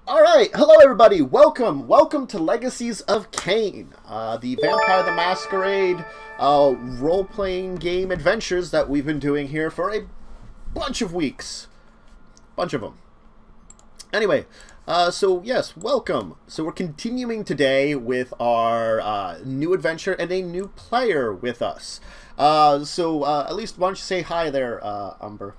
Alright, hello everybody, welcome to Legacies of Caine, the Vampire the Masquerade role-playing game adventures that we've been doing here for a bunch of weeks. Bunch of them. Anyway, so yes, welcome. So we're continuing today with our new adventure and a new player with us. At least why don't you say hi there, Umber.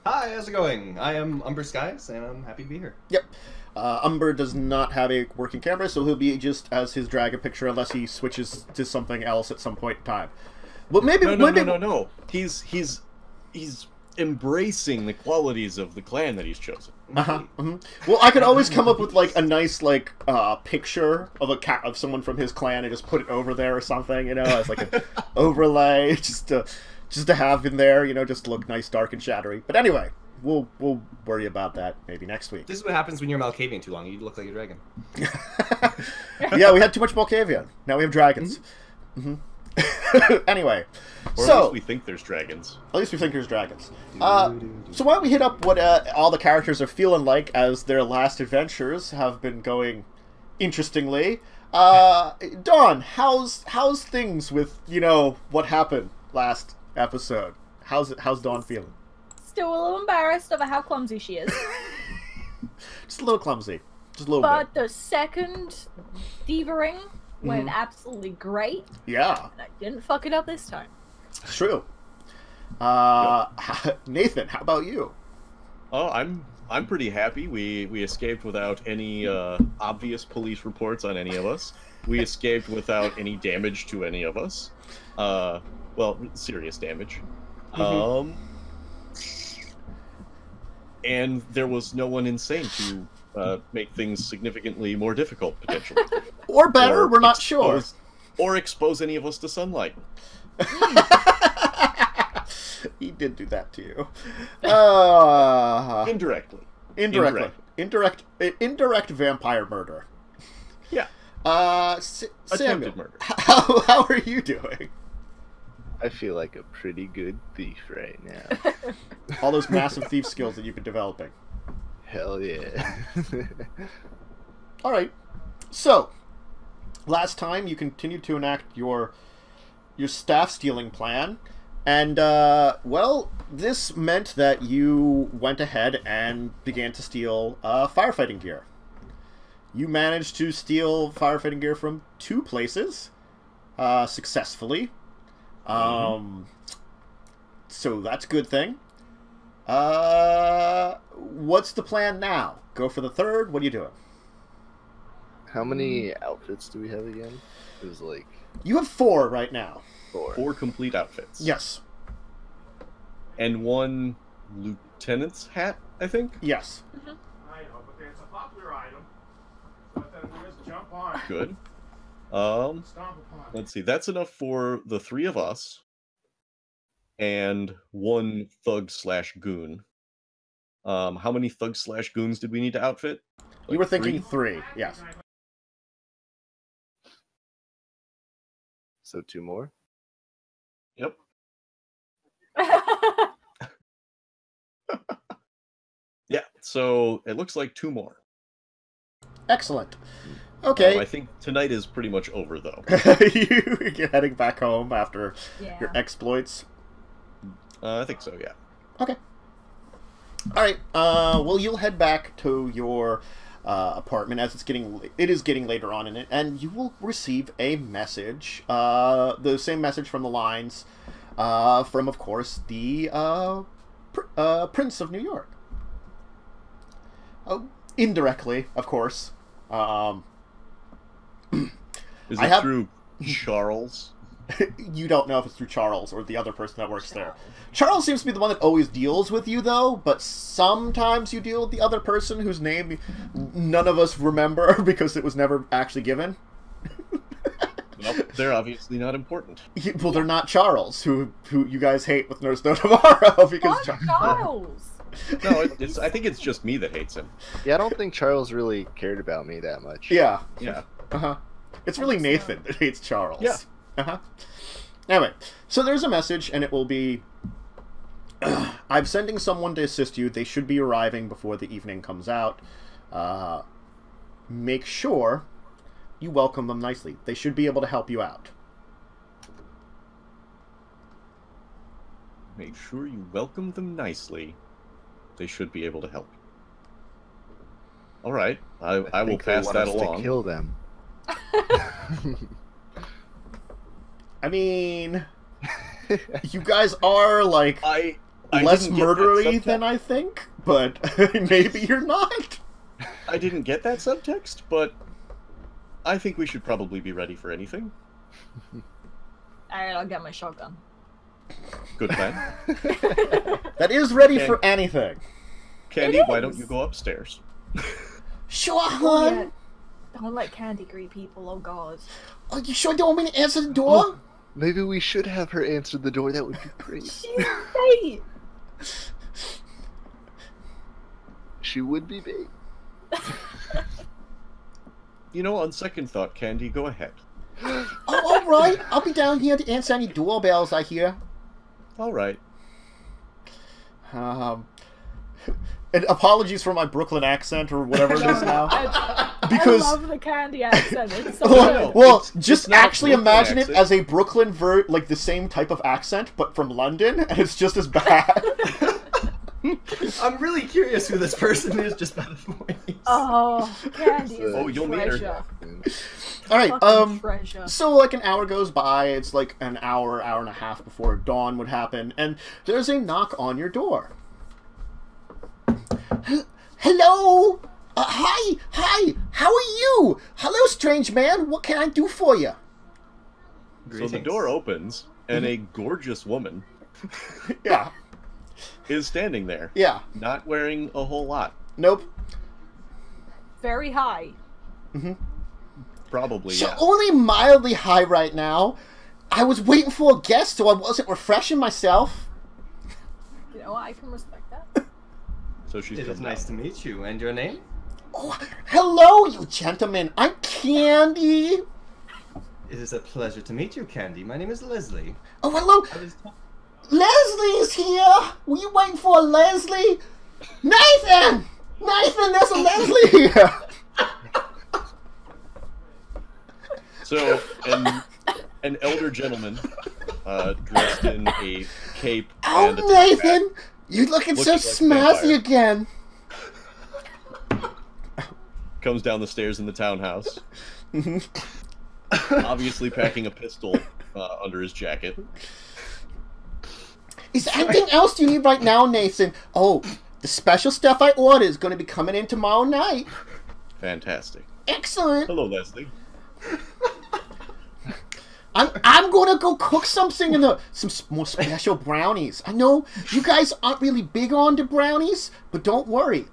Hi, how's it going? I am Umber Skies, and I'm happy to be here. Yep. Umber does not have a working camera, so he'll be just as his dragon picture unless he switches to something else at some point in time. Well, maybe no. He's embracing the qualities of the clan that he's chosen. Well, I could always come up with like a nice picture of of someone from his clan and just put it over there or something, you know, as like an overlay, just to have in there, you know, just to look nice, dark, and shadowy. But anyway. We'll worry about that maybe next week. This is what happens when you're Malkavian too long. You look like a dragon. Yeah, we had too much Malkavian. Now we have dragons. Anyway, or at least we think there's dragons. At least we think there's dragons. So why don't we hit up what all the characters are feeling like as their last adventures have been going interestingly. Dawn, how's things with, you know, what happened last episode? How's Dawn feeling? Still a little embarrassed over how clumsy she is. Just a little clumsy. Just a little bit. But the second Diva-ing went absolutely great. Yeah. And I didn't fuck it up this time. It's true. Nathan, how about you? Oh, I'm pretty happy. We escaped without any obvious police reports on any of us. We escaped without any damage to any of us. Well, serious damage. And there was no one insane to make things significantly more difficult, potentially. Or better, we're not sure. Or expose any of us to sunlight. He did do that to you. Indirectly. Indirect vampire murder. Yeah. Samuel, murder. How are you doing? I feel like a pretty good thief right now. All those massive thief skills that you've been developing. Hell yeah. Alright. So, last time you continued to enact your staff stealing plan. And, well, this meant that you went ahead and began to steal firefighting gear. You managed to steal firefighting gear from 2 places successfully. So that's a good thing. What's the plan now? Go for the 3rd? What are you doing? How many outfits do we have again? It was like... You have 4 right now. 4 complete outfits. Yes. And 1 lieutenant's hat, I think? Yes. I know, but it's a popular item. So then we just jump on. Good. Stomp upon it. Let's see. That's enough for the 3 of us. And 1 thug/goon. How many thugs/goons did we need to outfit? You were thinking 3, yes. So 2 more? Yep. Yeah, so it looks like 2 more. Excellent. Okay. I think tonight is pretty much over, though. You're heading back home after your exploits? I think so, yeah. Okay. Alright, well, you'll head back to your apartment as it is getting later on in it, and you will receive a message, the same message from the lines, from, of course, the Prince of New York. Indirectly, of course. Is it through Charles? You don't know if it's through Charles or the other person that works there. Charles seems to be the one that always deals with you, though, but sometimes you deal with the other person whose name none of us remember because it was never actually given. Well, they're obviously not important. Well, they're not Charles, who you guys hate with No Snow Tomorrow, because Charles! No, I think it's just me that hates him. Yeah, I don't think Charles really cared about me that much. Yeah. Yeah. It's really Nathan that hates Charles. Yeah. Anyway, so there's a message, and it will be... I'm sending someone to assist you. They should be arriving before the evening comes out. make sure you welcome them nicely. They should be able to help you out. Make sure you welcome them nicely. They should be able to help. All right, I will pass that along. To kill them. I mean, you guys are like I less didn't get that murdery subtext. than I think, but maybe you're not. I didn't get that subtext, but I think we should probably be ready for anything. Alright, I'll get my shotgun. Good plan. That is ready for anything. Candy, It why don't is. you go upstairs? Sure, Oh, hon. yeah. Don't let Candy greet people, oh god. Are you sure you don't want me to answer the door? Maybe we should have her answer the door. That would be great. She's great! She would be big. You know, on second thought, Candy, go ahead. Oh, all right. I'll be down here to answer any doorbells I hear. All right. And apologies for my Brooklyn accent or whatever it is now. Because I love the Candy accent. It's so well, good. well, It's just not actually Brooklyn imagine accent. it as a Brooklyn like the same type of accent, but from London, and it's just as bad. I'm really curious who this person is just by the voice. Oh, Candy is Oh, a you'll meet her. treasure. All right. Fucking treasure. So like an hour goes by. It's like an hour and a half before dawn would happen, and there's a knock on your door. Hello. Hi. How are you? Hello, strange man. What can I do for you? So the door opens, and a gorgeous woman Yeah. is standing there, Yeah. not wearing a whole lot. Nope. Very high. Probably, So yeah. only mildly high right now. I was waiting for a guest, so I wasn't refreshing myself. You know, I can respect that. So she's It is come nice down. to meet you. And your name? Oh, hello, you gentlemen. I'm Candy. It is a pleasure to meet you, Candy. My name is Leslie. Oh, hello. I was Leslie's here. Were you waiting for a Leslie? Nathan, there's a Leslie here. So, an elder gentleman, dressed in a cape Oh, and a Nathan, you're looking so Looking like a snazzy vampire. again. comes down the stairs in the townhouse, obviously packing a pistol under his jacket. Is there anything else you need right now, Nathan? Oh, the special stuff I ordered is going to be coming in tomorrow night. Fantastic. Excellent. Hello, Leslie. I'm gonna go cook something in some more special brownies. I know you guys aren't really big on the brownies, but don't worry.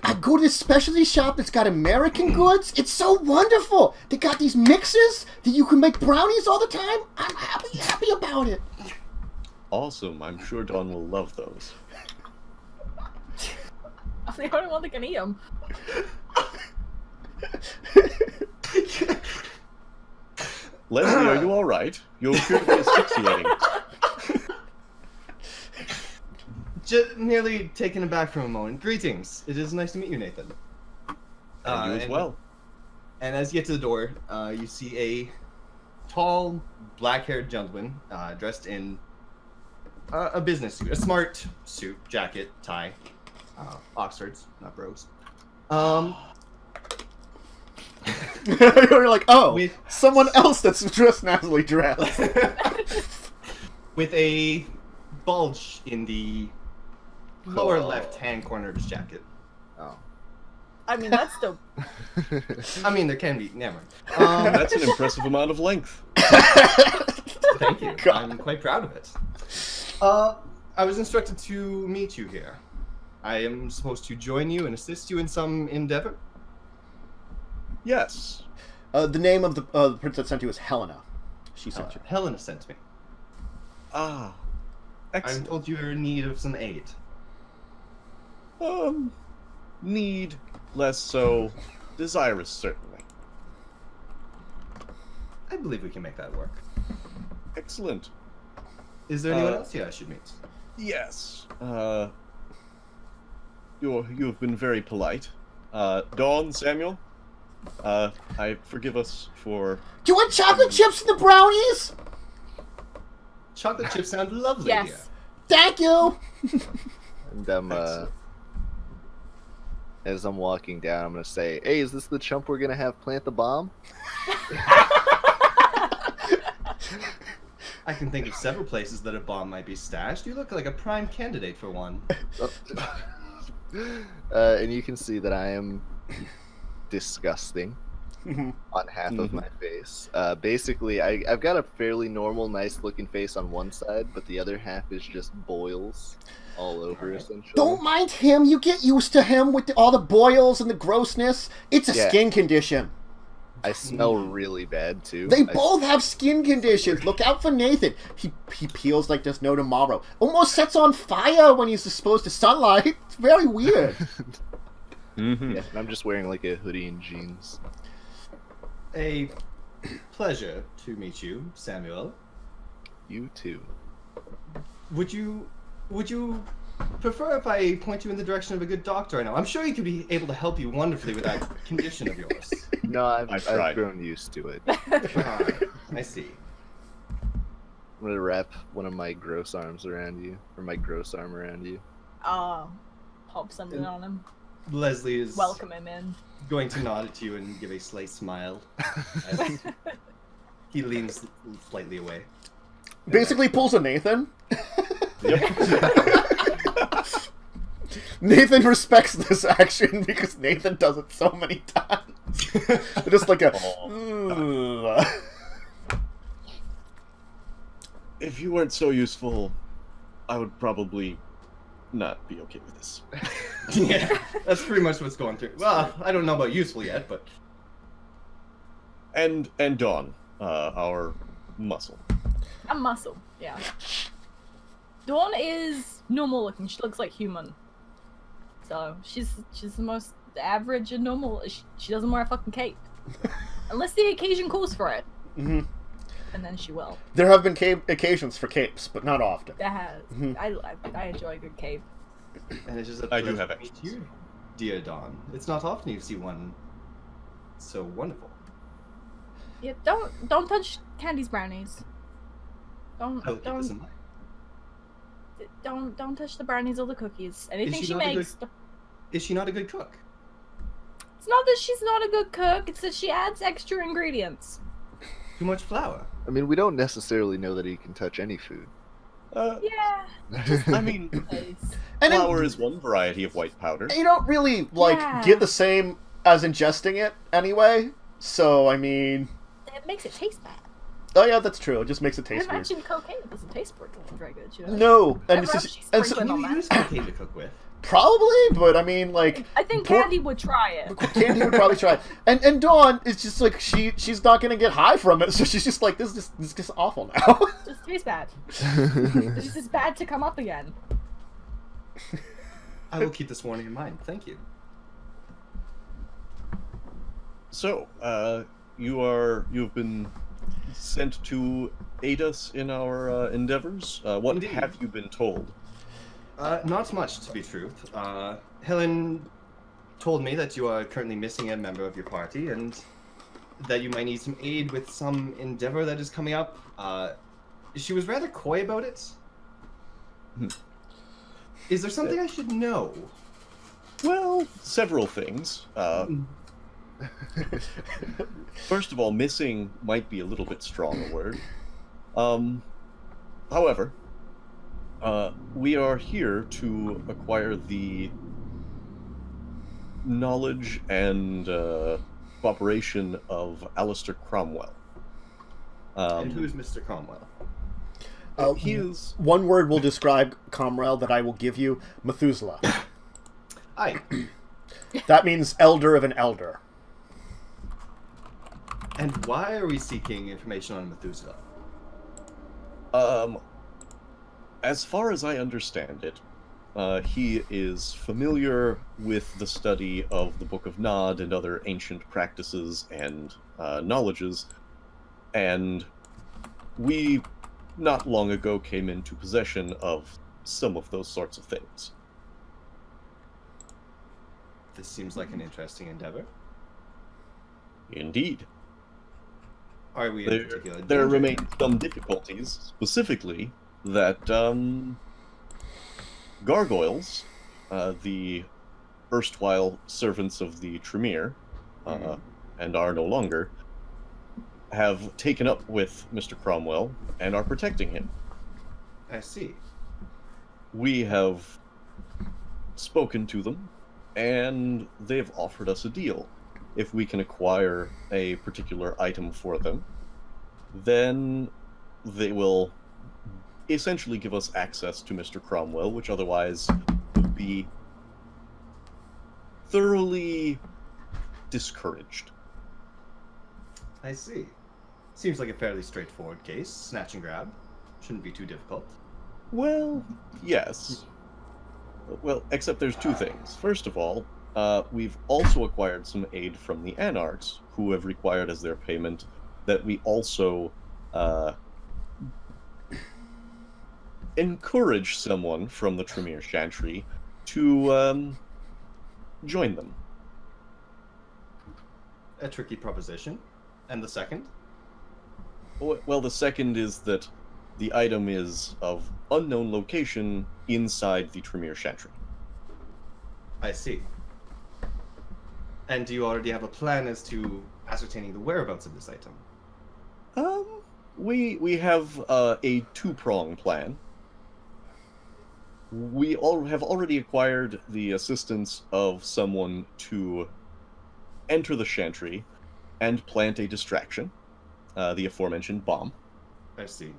I go to this specialty shop that's got American goods. It's so wonderful. They got these mixes that you can make brownies all the time. I'm happy about it. Awesome. I'm sure Dawn will love those. I'm the only one that can eat them. Leslie, are you all right? You appear to be asphyxiating. just nearly taken aback for a moment. Greetings. It is nice to meet you, Nathan. And you as well. And as you get to the door, you see a tall, black-haired gentleman dressed in a business suit, a smart suit, jacket, tie, Oxfords, not bros. You're like, oh, With- someone else that's dressed nazzily dressed. with a bulge in the lower left-hand corner of his jacket. Oh. I mean, that's dope. I mean, there can be. Never mind. That's an impressive amount of length. Thank you. God. I'm quite proud of it. I was instructed to meet you here. I am supposed to join you and assist you in some endeavor. Yes. The name of the prince that sent you is Helena. She sent you. Helena sent me. Ah. I'm Excellent. told you're in need of some aid. Need, less so, desirous, certainly. I believe we can make that work. Excellent. Is there anyone else here I should meet? Yes. You have been very polite. Dawn, Samuel, I forgive us for... Do you want chocolate chips in the brownies? Chocolate chips sound lovely. Yes. Here. Thank you. And as I'm walking down, I'm gonna say, "Hey, is this the chump we're gonna have plant the bomb?" I can think of several places that a bomb might be stashed. You look like a prime candidate for one. And you can see that I am disgusting on half of my face. Basically, I've got a fairly normal, nice-looking face on one side, but the other half is just boils all over, essentially. Don't mind him. You get used to him with all the boils and the grossness. It's a skin condition. I smell really bad, too. They both have skin conditions. Look out for Nathan. He peels like there's no tomorrow. Almost sets on fire when he's exposed to sunlight. It's very weird. Yeah, and I'm just wearing like a hoodie and jeans. A pleasure to meet you, Samuel. You too. Would you prefer if I point you in the direction of a good doctor? I know. I'm sure he could be able to help you wonderfully with that condition of yours. No, I've tried. grown used to it. I see. I'm gonna wrap one of my gross arms around you, or my gross arm around you. Pop something on him. Leslie is Welcome him in. going to nod at you and give a slight smile. As he leans slightly away. Basically pulls a Nathan. Nathan respects this action because Nathan does it so many times. Just like a... If you weren't so useful, I would probably not be okay with this. Yeah, that's pretty much what's going through. Well, I don't know about useful yet, but... And Dawn, our muscle. A muscle, yeah. Dawn is normal looking. She looks like human. So she's the most average and normal. She doesn't wear a fucking cape, unless the occasion calls for it. Mm-hmm. And then she will. There have been occasions for capes, but not often. That has. I enjoy a good cape. And it's just a I do pleasure have to meet extras. you, dear Dawn. It's not often you see one so wonderful. Yeah, don't touch Candy's brownies. Don't touch the brownies or the cookies. Anything she makes. Is she not a good cook? It's not that she's not a good cook. It's that she adds extra ingredients. Too much flour. I mean, we don't necessarily know that he can touch any food. Yeah. I mean, And flour is one variety of white powder. You don't really, get the same as ingesting it anyway. So, I mean... It makes it taste bad. Oh yeah, that's true. It just makes it taste weird. Imagine cocaine. It doesn't taste very good, you know? No. And Remember it's she's just... sprinkling on You that? use cocaine to cook with. Probably, but I mean, like... I think Candy would try it. Candy would probably try it. And Dawn is just like, she's not going to get high from it, so she's just like, this is just awful now. It just tastes bad. It's just bad to come up again. I will keep this warning in mind. Thank you. So, you've been sent to aid us in our endeavors. What Indeed. have you been told? Not much, to be true. Helen told me that you are currently missing a member of your party, and that you might need some aid with some endeavor that is coming up. She was rather coy about it. Is there something I should know? Well, several things. First of all, missing might be a little bit strong a word. However, we are here to acquire the knowledge and cooperation of Alistair Cromwell. And who is Mr. Cromwell? He is... One word will describe Comrade that I will give you: Methuselah. Aye. That means elder of an elder. And why are we seeking information on Methuselah? As far as I understand it, he is familiar with the study of the Book of Nod and other ancient practices and knowledges, and we not long ago came into possession of some of those sorts of things. This seems like an interesting endeavor. Indeed. Are we in particular There danger? remain some difficulties, specifically that gargoyles, the erstwhile servants of the Tremere, and are no longer, have taken up with Mr. Cromwell and are protecting him. I see. We have spoken to them, and they've offered us a deal. If we can acquire a particular item for them, then they will essentially give us access to Mr. Cromwell, which otherwise would be thoroughly discouraged. I see. Seems like a fairly straightforward case. Snatch and grab. Shouldn't be too difficult. Well, yes. Well, except there's two things. First of all, we've also acquired some aid from the Anarchs, who have required as their payment that we also encourage someone from the Tremere Chantry to join them. A tricky proposition. And the second? Well, the second is that the item is of unknown location inside the Tremere Chantry. I see. And do you already have a plan as to ascertaining the whereabouts of this item? We have a two-pronged plan. We have already acquired the assistance of someone to enter the Chantry and plant a distraction, the aforementioned bomb. I see.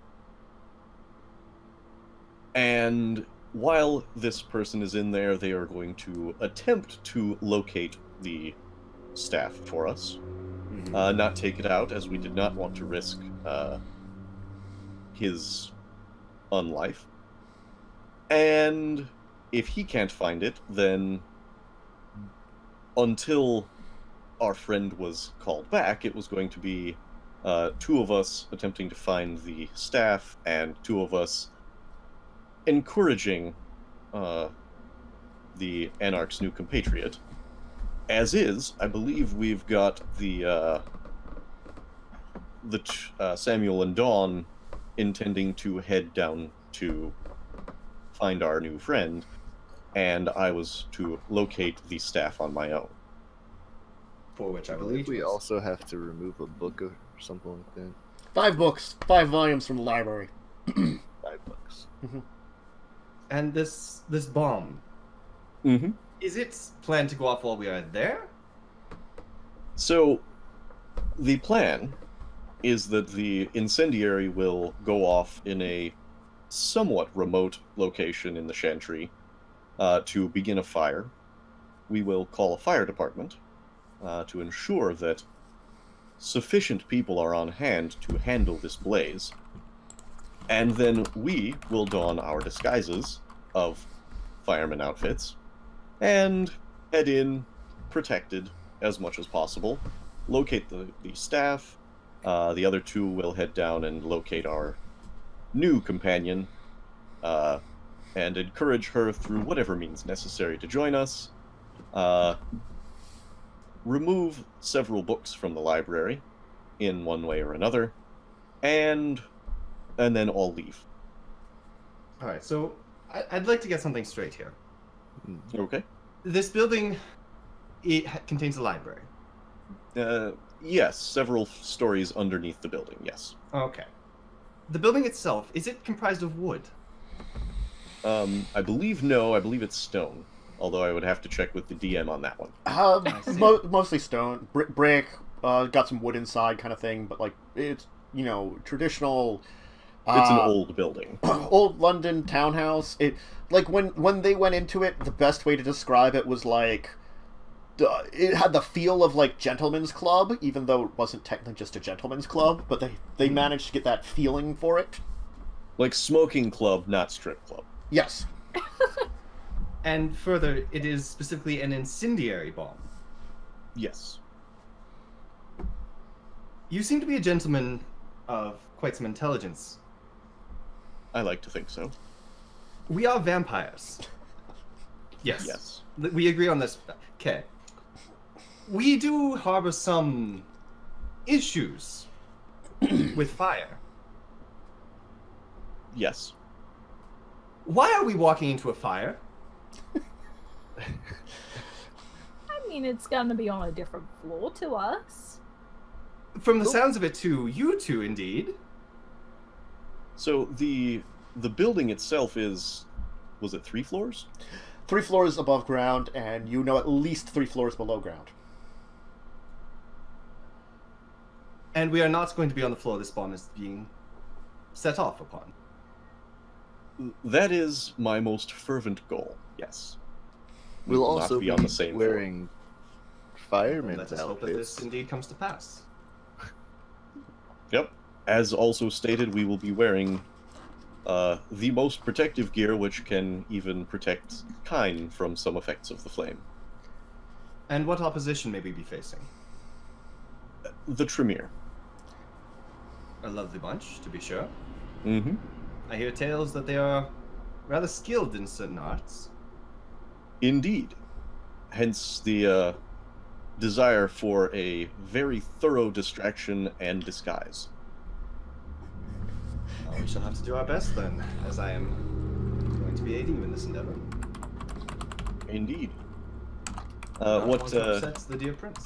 And while this person is in there, they are going to attempt to locate the staff for us. Not take it out, as we did not want to risk his unlife. And if he can't find it, then until our friend was called back, it was going to be two of us attempting to find the staff and two of us encouraging the Anarch's new compatriot. As is, I believe we've got the Samuel and Dawn intending to head down to find our new friend, and I was to locate the staff on my own. For which I I believe believe we also have to remove a book or something like that. 5 books, 5 volumes from the library. 5 books. And this bomb, Mm-hmm. is it planned to go off while we are there? So, the plan is that the incendiary will go off in a somewhat remote location in the Chantry to begin a fire. We will call a fire department to ensure that sufficient people are on hand to handle this blaze. And then we will don our disguises of fireman outfits and head in protected as much as possible, locate the staff. The other two will head down and locate our new companion and encourage her through whatever means necessary to join us. Remove several books from the library in one way or another, and then all leave. All right, so I'd like to get something straight here. Okay. This building, contains a library. Yes, several stories underneath the building, yes. Okay. The building itself, is it comprised of wood? I believe no, I believe it's stone. Although I would have to check with the DM on that one. Mostly stone, brick, got some wood inside kind of thing, but like it's, you know, traditional. It's an old building. Old London townhouse. It like when they went into it, the best way to describe it was like it had the feel of like gentleman's club, even though it wasn't technically just a gentleman's club, but they managed to get that feeling for it. Like smoking club, not strip club. Yes. And further, it is specifically an incendiary bomb. Yes. You seem to be a gentleman of quite some intelligence. I like to think so. We are vampires. Yes. Yes. We agree on this. Okay. We do harbor some issues with fire. Yes. Why are we walking into a fire? I mean, it's gonna be on a different floor to us. From the sounds of it, too, you two, indeed. So the building itself is, was it 3 floors? 3 floors above ground, and you know at least 3 floors below ground. And we are not going to be on the floor this bomb is being set off upon. That is my most fervent goal. Yes. We'll will also not be on the same floor. wearing firemen's Let us hope that this outfits. indeed comes to pass. Yep. As also stated, we will be wearing the most protective gear, which can even protect Caine from some effects of the flame. And what opposition may we be facing? The Tremere. A lovely bunch, to be sure. Mm-hmm. I hear tales that they are rather skilled in certain arts. Indeed. Hence the desire for a very thorough distraction and disguise. Well, we shall have to do our best then, as I am going to be aiding you in this endeavor. Indeed. Not What want to upset the dear prince.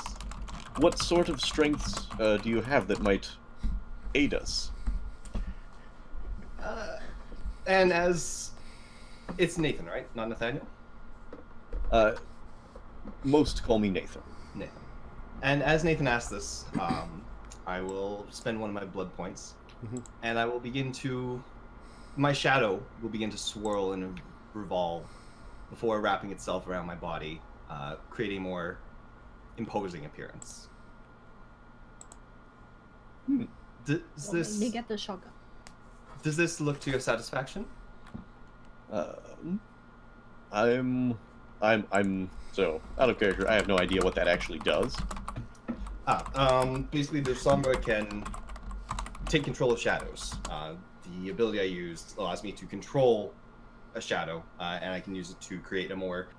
what sort of strengths do you have that might aid us? And as it's Nathan, right? Not Nathaniel? Most call me Nathan. Nathan. And as Nathan asked this, I will spend one of my blood points, and I will begin to... My shadow will begin to swirl and revolve before wrapping itself around my body, creating a more imposing appearance. Does Let me get the shotgun. Does this look to your satisfaction? I'm so out of character. I have no idea what that actually does. Basically the Sombra can take control of shadows. The ability I used allows me to control a shadow, and I can use it to create a more...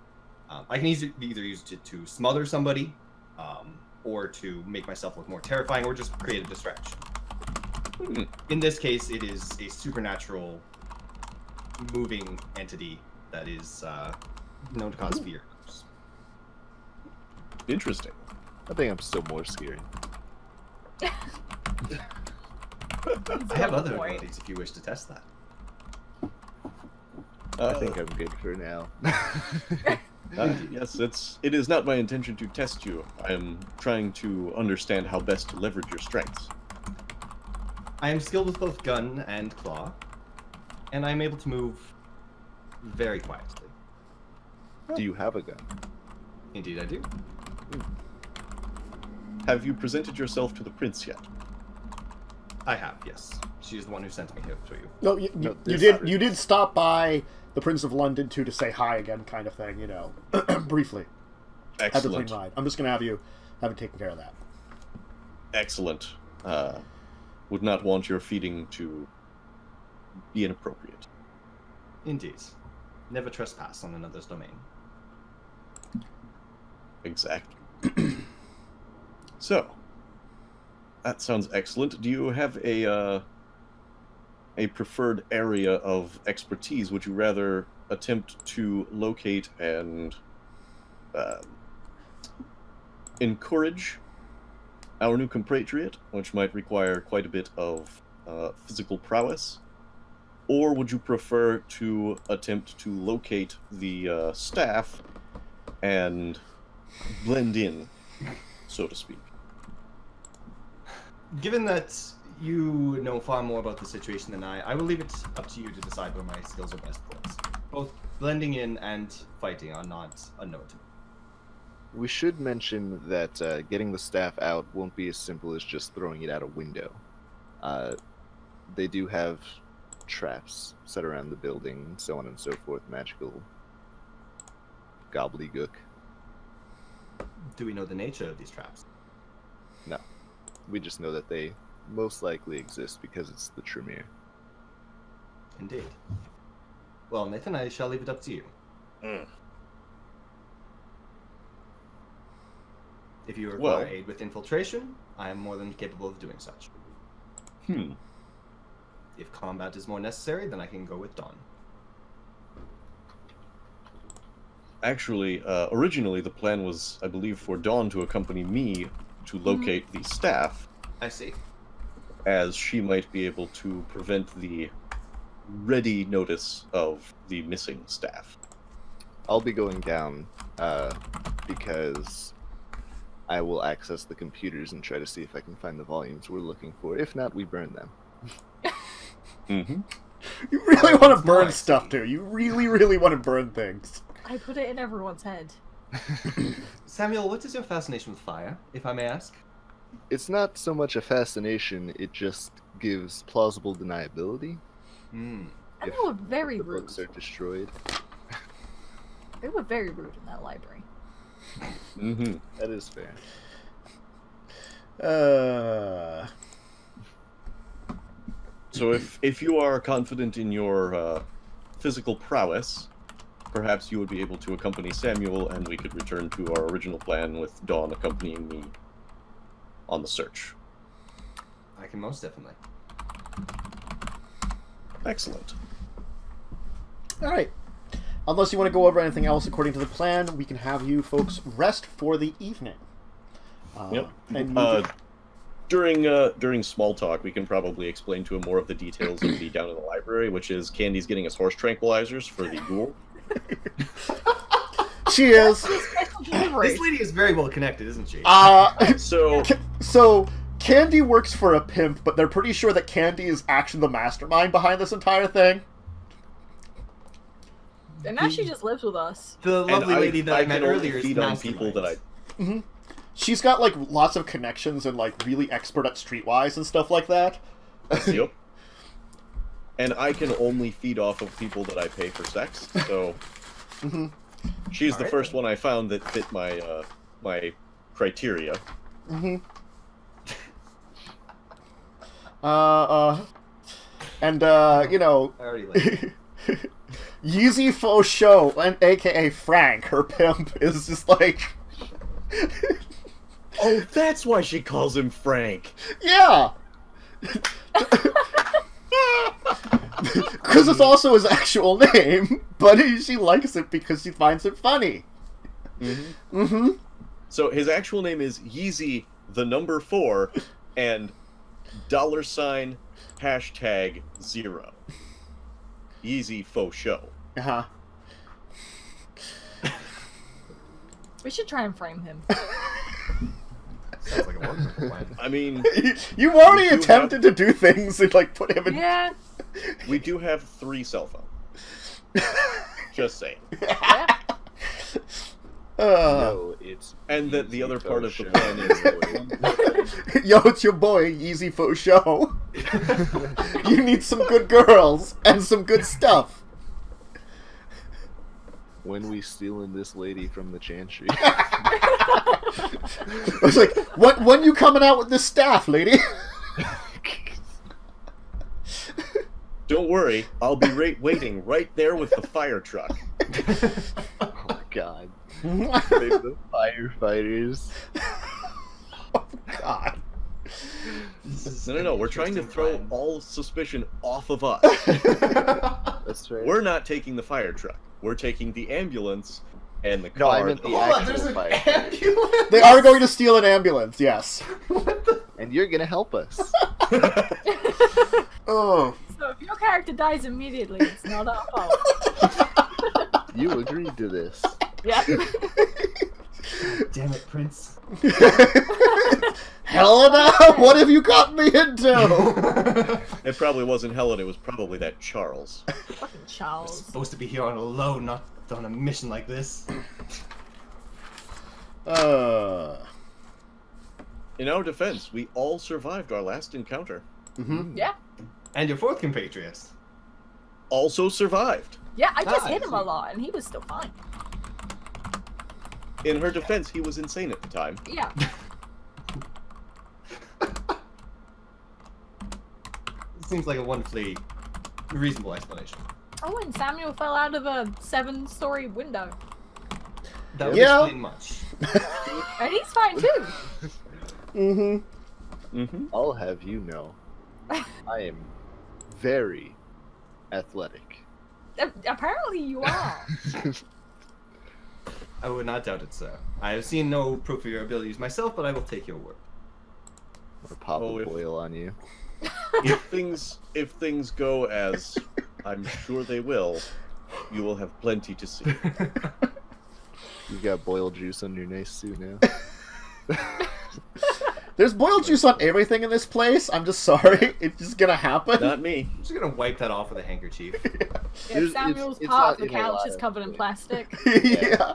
I can either use it to smother somebody, or to make myself look more terrifying, or just create a distraction. In this case, it is a supernatural moving entity that is known to cause fear. Interesting. I think I'm still more scary. I have other point. abilities if you wish to test that. I think I'm good for now. Yes, it is not my intention to test you. I am trying to understand how best to leverage your strengths. I am skilled with both gun and claw, and I am able to move very quietly. Do you have a gun? Indeed, I do. Have you presented yourself to the prince yet? I have, yes. She is the one who sent me here for you. No, No, you there's did. You did stop by the Prince of London too to say hi again, kind of thing. You know, briefly. Had the plane Excellent. ride. I'm just gonna have you taken care of that. Excellent. Would not want your feeding to be inappropriate. Indeed. Never trespass on another's domain. Exactly. So, that sounds excellent. Do you have a preferred area of expertise? Would you rather attempt to locate and encourage our new compatriot, which might require quite a bit of physical prowess? Or would you prefer to attempt to locate the staff and blend in, so to speak? Given that you know far more about the situation than I will leave it up to you to decide where my skills are best placed. Both blending in and fighting are not unknown to me. We should mention that getting the staff out won't be as simple as just throwing it out a window. They do have traps set around the building, so on and so forth, magical gobbledygook. Do we know the nature of these traps? No. We just know that they most likely exist because it's the Tremere. Indeed. Well, Nathan, I shall leave it up to you. If you require Well- aid with infiltration, I am more than capable of doing such. If combat is more necessary, then I can go with Dawn. Actually, originally the plan was, I believe, for Dawn to accompany me to locate the staff, I see. as she might be able to prevent the ready notice of the missing staff. I'll be going down because I will access the computers and try to see if I can find the volumes we're looking for. If not, we burn them. You really want to burn nice. stuff, too. You really, really want to burn things. I put it in everyone's head. Samuel, what is your fascination with fire, if I may ask? It's not so much a fascination, it just gives plausible deniability. Hmm. And If they were very the rude. books are destroyed. They were very rude in that library. That is fair. So if you are confident in your physical prowess, perhaps you would be able to accompany Samuel, and we could return to our original plan with Dawn accompanying me on the search. I can most definitely. Excellent. All right. Unless you want to go over anything else according to the plan, we can have you folks rest for the evening. Yep. And you During small talk, we can probably explain to him more of the details of the down in the library, which is Candy's getting us horse tranquilizers for the duel. she is. Special delivery. This lady is very well connected, isn't she? So So Candy works for a pimp, but they're pretty sure that Candy is actually the mastermind behind this entire thing. And now she just lives with us. The lovely lady that I met can only earlier is feed on people that I. She's got like lots of connections and like really expert at streetwise and stuff like that. Yep. And I can only feed off of people that I pay for sex, so she's the Alright. first one I found that fit my my criteria. You know, I already like Yeezy Faux Show, and aka Frank, her pimp, is just like, Oh, that's why she calls him Frank. yeah, because it's also his actual name, but she likes it because she finds it funny. So his actual name is Yeezy the number 4 and $#0. Yeezy Faux Show. Uh-huh. We should try and frame him. Sounds like a wonderful plan. I mean, You've already We do attempted to do things and like put him in. Yeah. we do have 3 cell phones. Just saying. Yeah. No, it's And the easy other to part of the show. plan is Yo, it's your boy, Yeezy Faux Show. You need some good girls and some good stuff. When we stealing this lady from the chantry. I was like, when you coming out with this staff, lady? Don't worry, I'll be waiting right there with the fire truck. Oh my god. Save the firefighters. Oh, God. No, we're trying to throw all suspicion off of us. That's right. We're not taking the fire truck. We're taking the ambulance and the No, I car. meant the Hold on, actual there's an firefighters. ambulance! They are going to steal an ambulance, yes. And you're gonna help us. Oh. So if your character dies immediately, it's not our fault. You agreed to this. Yeah. Damn it, Prince. Helena, what have you got me into? It probably wasn't Helen, it was probably that Charles. Fucking We're Charles. supposed to be here on a low, not on a mission like this. In our defense, we all survived our last encounter. Yeah. And your fourth compatriot. Also survived. Yeah, I just Ah, hit him a see. lot, and he was still fine. In her defense, he was insane at the time. Yeah. Seems like a wonderfully reasonable explanation. Oh, and Samuel fell out of a 7-story window. That would Yeah. explain much. And he's fine too. I'll have you know, I am very athletic. Apparently you are. I would not doubt it, sir. I have seen no proof of your abilities myself, but I will take your word. Or pop a boil on you. If things go as I'm sure they will, you will have plenty to see. You got boil juice on your nice suit now. There's boiled juice on everything in this place. I'm just sorry. It's just gonna happen. Not me. I'm just gonna wipe that off with a handkerchief. Yeah, Samuel's it's part of not the in a couch lot is of covered in places. plastic. Yeah.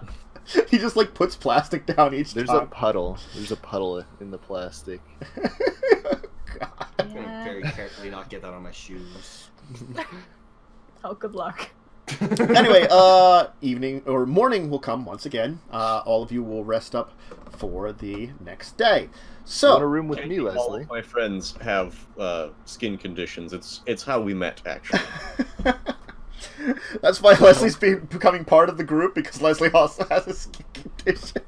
He just like puts plastic down each There's a time. puddle. There's a puddle in the plastic. God. I'm gonna very carefully not get that on my shoes. Oh, good luck. Anyway, evening or morning will come once again. All of you will rest up for the next day. You want a So, room with me, All Leslie? of my friends have skin conditions. It's how we met, actually. that's why Leslie's becoming part of the group, because Leslie also has a skin condition.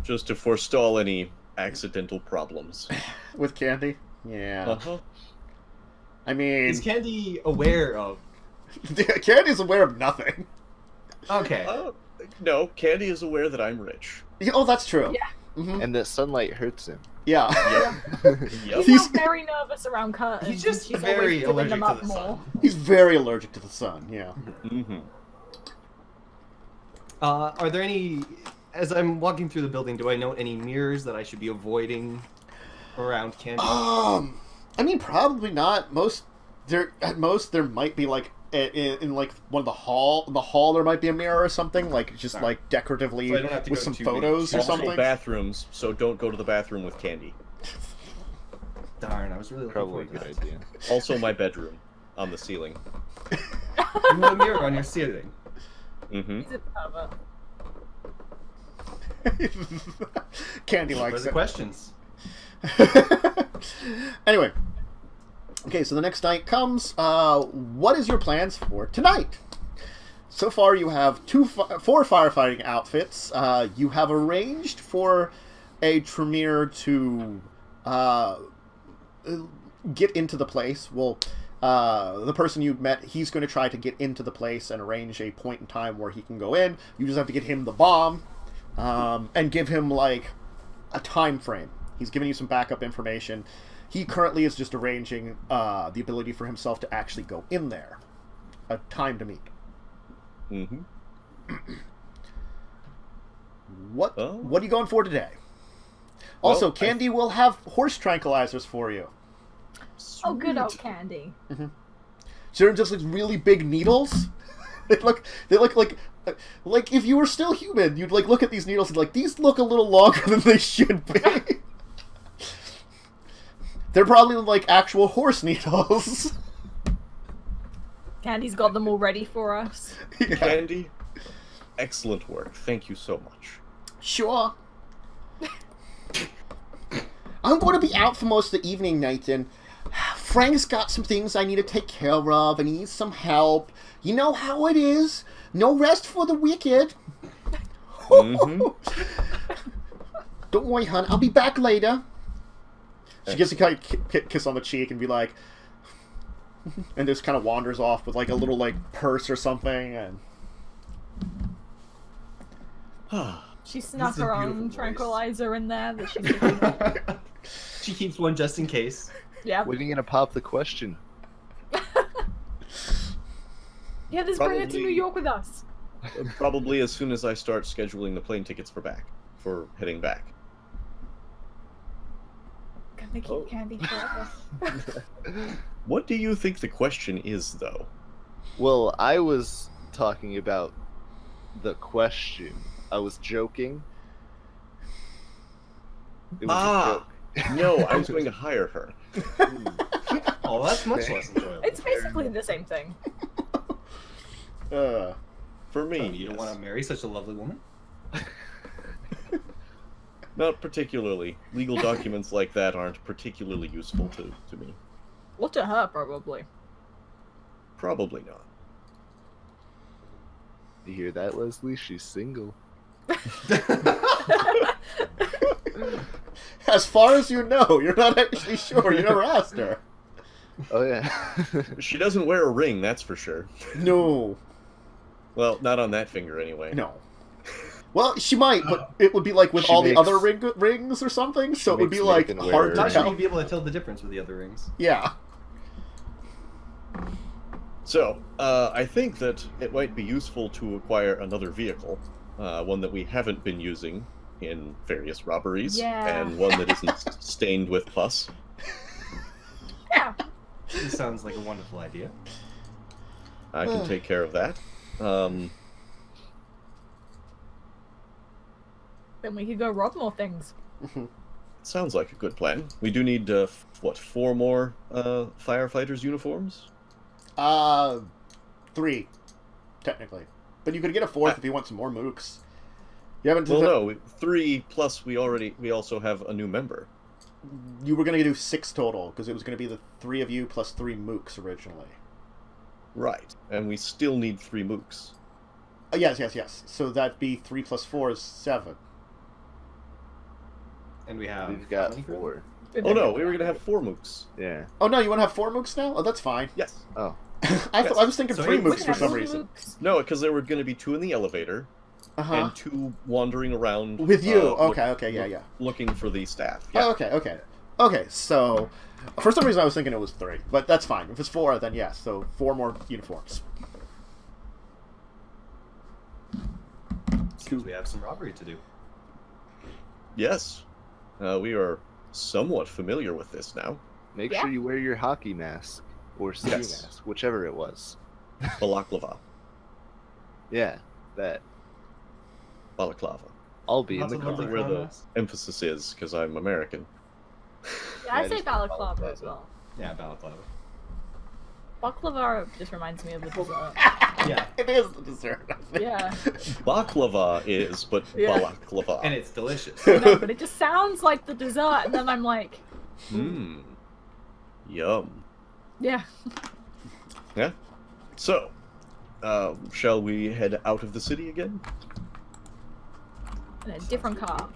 Just to forestall any accidental problems. With Candy? Yeah. Uh-huh. I mean, Is Candy aware of? Candy's aware of nothing. Okay. No, Candy is aware that I'm rich. Oh, that's true. Yeah. Mhm. And that sunlight hurts him. Yeah. Yep. He's He's- now very nervous around curtains. He's just She's very always allergic filling them to up the more. sun. He's very allergic to the sun, yeah. Mm-hmm. Are there any? As I'm walking through the building, do I note any mirrors that I should be avoiding around Candy? I mean, probably not. At most there might be like in like one of the hall. In the hall there might be a mirror or something, like just Sorry. like decoratively So I don't have to with go some too many photos or chambers. Also something. bathrooms, so don't go to the bathroom with Candy. Darn, I was really looking Probably a forward good to that. idea. Also my bedroom, on the ceiling. You have a mirror on your ceiling. Mm-hmm. He's a pervert. Candy What are likes the it. questions? Anyway, okay, so the next night comes. What is your plans for tonight? So far, you have four firefighting outfits. You have arranged for a Tremere to get into the place. Well, the person you met, he's going to try to get into the place and arrange a point in time where he can go in. You just have to get him the bomb and give him, like, a time frame. He's giving you some backup information. He currently is just arranging the ability for himself to actually go in there. A time to meet. Mm-hmm. What Oh. are you going for today? Also, Well, Candy will have horse tranquilizers for you. Oh, good old Candy. So they're just like really big needles. they look like if you were still human, you'd like look at these needles and like these look a little longer than they should be. They're probably like actual horse needles. Candy's got them all ready for us. Yeah. Candy, excellent work. Thank you so much. Sure. I'm going to be out for most of the evening, Nathan. Frank's got some things I need to take care of, and he needs some help. You know how it is. No rest for the wicked. Mm-hmm. Don't worry, hon. I'll be back later. She gives a kind of kiss on the cheek and be like, and just kind of wanders off with like a little like purse or something. And She snuck This is a her own beautiful voice. tranquilizer in there that she's looking She keeps one just in case. Yeah. When are you gonna pop the question? Yeah, just bring it to New Probably- York with us. Probably as soon as I start scheduling the plane tickets for heading back. Can they keep Oh. Candy forever? What do you think the question is, though? Well, I was talking about the question. I was joking. It was a joke. No, I was going to hire her. Oh, that's much less enjoyable. It's basically the same thing. For me, You don't yes. want to marry such a lovely woman? Not particularly. Legal documents like that aren't particularly useful to me. Well, to her, probably. Probably not. You hear that, Leslie? She's single. As far as you know, you're not actually sure. You never asked her. Oh yeah. She doesn't wear a ring, that's for sure. No. Well, not on that finger anyway. No. Well, she might, but it would be like with She all the makes- other rings or something, so it would be makes like Nathan hard to wear- Not sure tell. you'd be able to tell the difference with the other rings. Yeah. So, I think that it might be useful to acquire another vehicle, one that we haven't been using in various robberies, Yeah. and one that isn't stained with pus. Yeah. This sounds like a wonderful idea. I can take care of that. Then we could go rob more things. Sounds like a good plan. We do need, what, 4 more firefighters' uniforms? 3, technically. But you could get a 4th if you want some more mooks. You haven't. Well, no, 3 plus we also have a new member. You were going to do 6 total, because it was going to be the 3 of you plus 3 mooks originally. Right, and we still need 3 mooks. Yes. So that'd be 3 plus 4 is 7. And we have... We've got how many 4. Oh no, we were going to have 4 mooks. Yeah. Oh no, you want to have 4 mooks now? Oh, that's fine. Yes. Oh. I was thinking So 3 it mooks would for have some More reason. mooks. No, because there were going to be 2 in the elevator, and 2 wandering around With you. look- Okay, yeah. looking for the staff. Oh, Yeah. okay, so for some reason I was thinking it was 3, but that's fine. If it's 4, then yes, so 4 more uniforms. Seems we have some robbery to do. Yes, we are somewhat familiar with this now. Make Yeah. sure you wear your hockey mask or ski Yes. mask, whichever it was. Balaclava. Yeah, that. Balaclava. I'll be in Lots the of car. lovely Where the clowns. emphasis is, because I'm American. Yeah, I Yeah, say just balaclava as well. Yeah, balaclava. Baklava just reminds me of the dessert. Yeah, It is the dessert. I think. Yeah. Baklava is, but Yeah. balaclava. and it's delicious. No, but it just sounds like the dessert, and then I'm like, Mmm. Yum. yeah. Yeah. So, shall we head out of the city again? In a different car.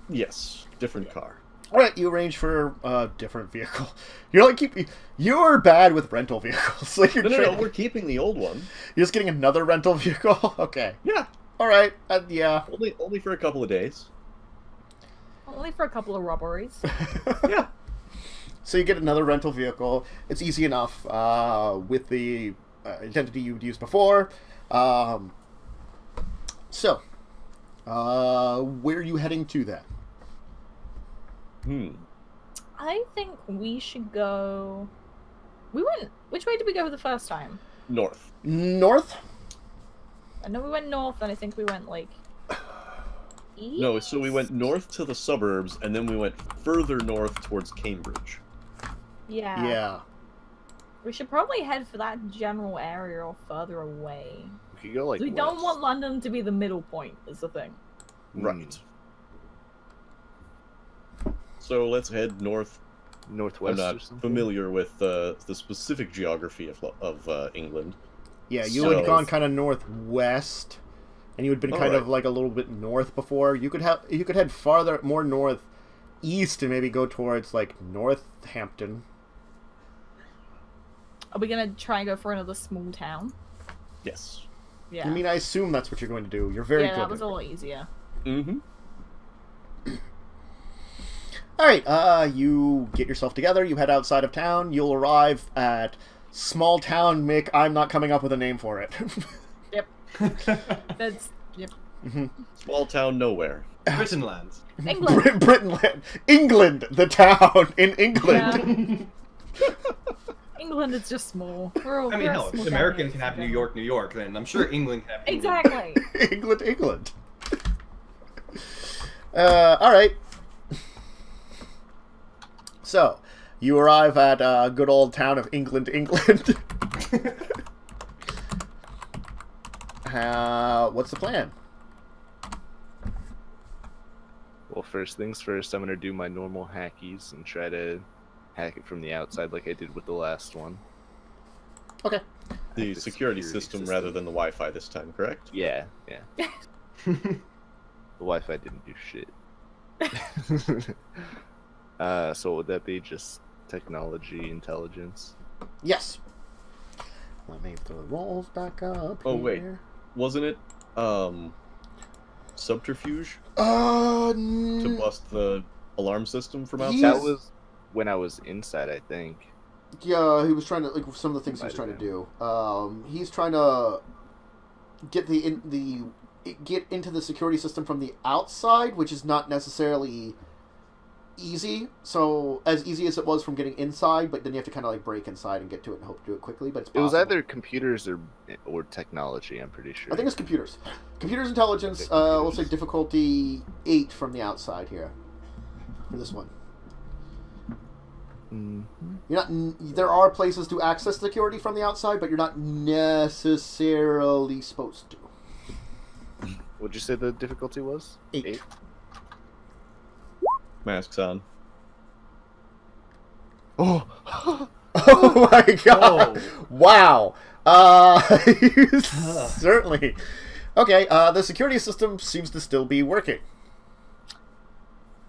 Yes. Different car. Alright, you arrange for a different vehicle. You're bad with rental vehicles. Like you're, No, we're keeping the old one. you're just getting another rental vehicle? Okay. Yeah. Alright, yeah. Only for a couple of days. Only for a couple of robberies. Yeah. So you get another rental vehicle. It's easy enough with the identity you'd used before. So, where are you heading to then? I think we should go... We went... Which way did we go the first time? North. North? I know we went north, and I think we went, like... East? No, so we went north to the suburbs, and then we went further north towards Cambridge. Yeah. Yeah. We should probably head for that general area or further away. We could go like We don't west. want London to be the middle point, is the thing. Right. So let's head north. I'm Northwest or not something. familiar with the specific geography of England. Yeah, you So- had gone kind of northwest, and you had been kind Alright. of like a little bit north before. You could head farther, more northeast, and maybe go towards like Northampton. Are we gonna try and go for another small town? Yes. Yeah. I mean, I assume that's what you're going to do. You're very yeah, good. that was at a it. lot easier. Mm-hmm. All right, you get yourself together. You head outside of town. You'll arrive at small town Mick. I'm not coming up with a name for it. Yep. That's yep. Small town nowhere. Britain lands. England. Britain, England, the town in England. Yeah. England is just small. I mean, hell, if American can have New York, then I'm sure England can have England. Exactly. England. All right. So, you arrive at good old town of England. What's the plan? Well, first things first, I'm gonna do my normal hackies and try to hack it from the outside like I did with the last one. Okay. The security system rather than the Wi-Fi this time, correct? Yeah, yeah. The Wi-Fi didn't do shit. So what would that be? Just technology, intelligence? Yes. Let me throw the rolls back up. Oh, here. wait. Wasn't it subterfuge To bust the alarm system from He's- outside? That was when I was inside, I think. Yeah, he was trying to, like, some of the things he was trying to do. He's trying to get get into the security system from the outside, which is not necessarily easy. So as easy as it was from getting inside, but then you have to kind of like break inside and get to it and hope to do it quickly. But it's possible. It was either computers or technology. I'm pretty sure. I think it's computers. Computers intelligence. Okay, computers. We'll say difficulty 8 from the outside here for this one. You're not. There are places to access security from the outside, but you're not necessarily supposed to. What'd you say the difficulty was? 8. Masks on. Oh. Oh my god! Wow. Certainly. Okay. The security system seems to still be working.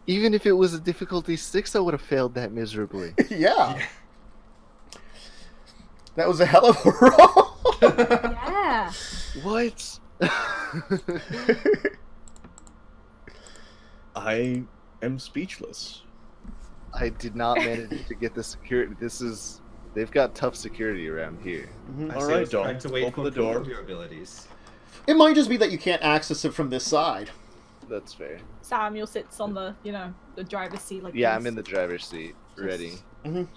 Even if it was a difficulty 6, I would have failed that miserably. Yeah. That was a hell of a roll. Yeah. What? I am speechless. I did not manage to get the security. They've got tough security around here. All right, Dawn. To wait Open the for door. your abilities. It might just be that you can't access it from this side. That's fair. Samuel sits on the, the driver's seat like Yeah, this. I'm in the driver's seat, ready.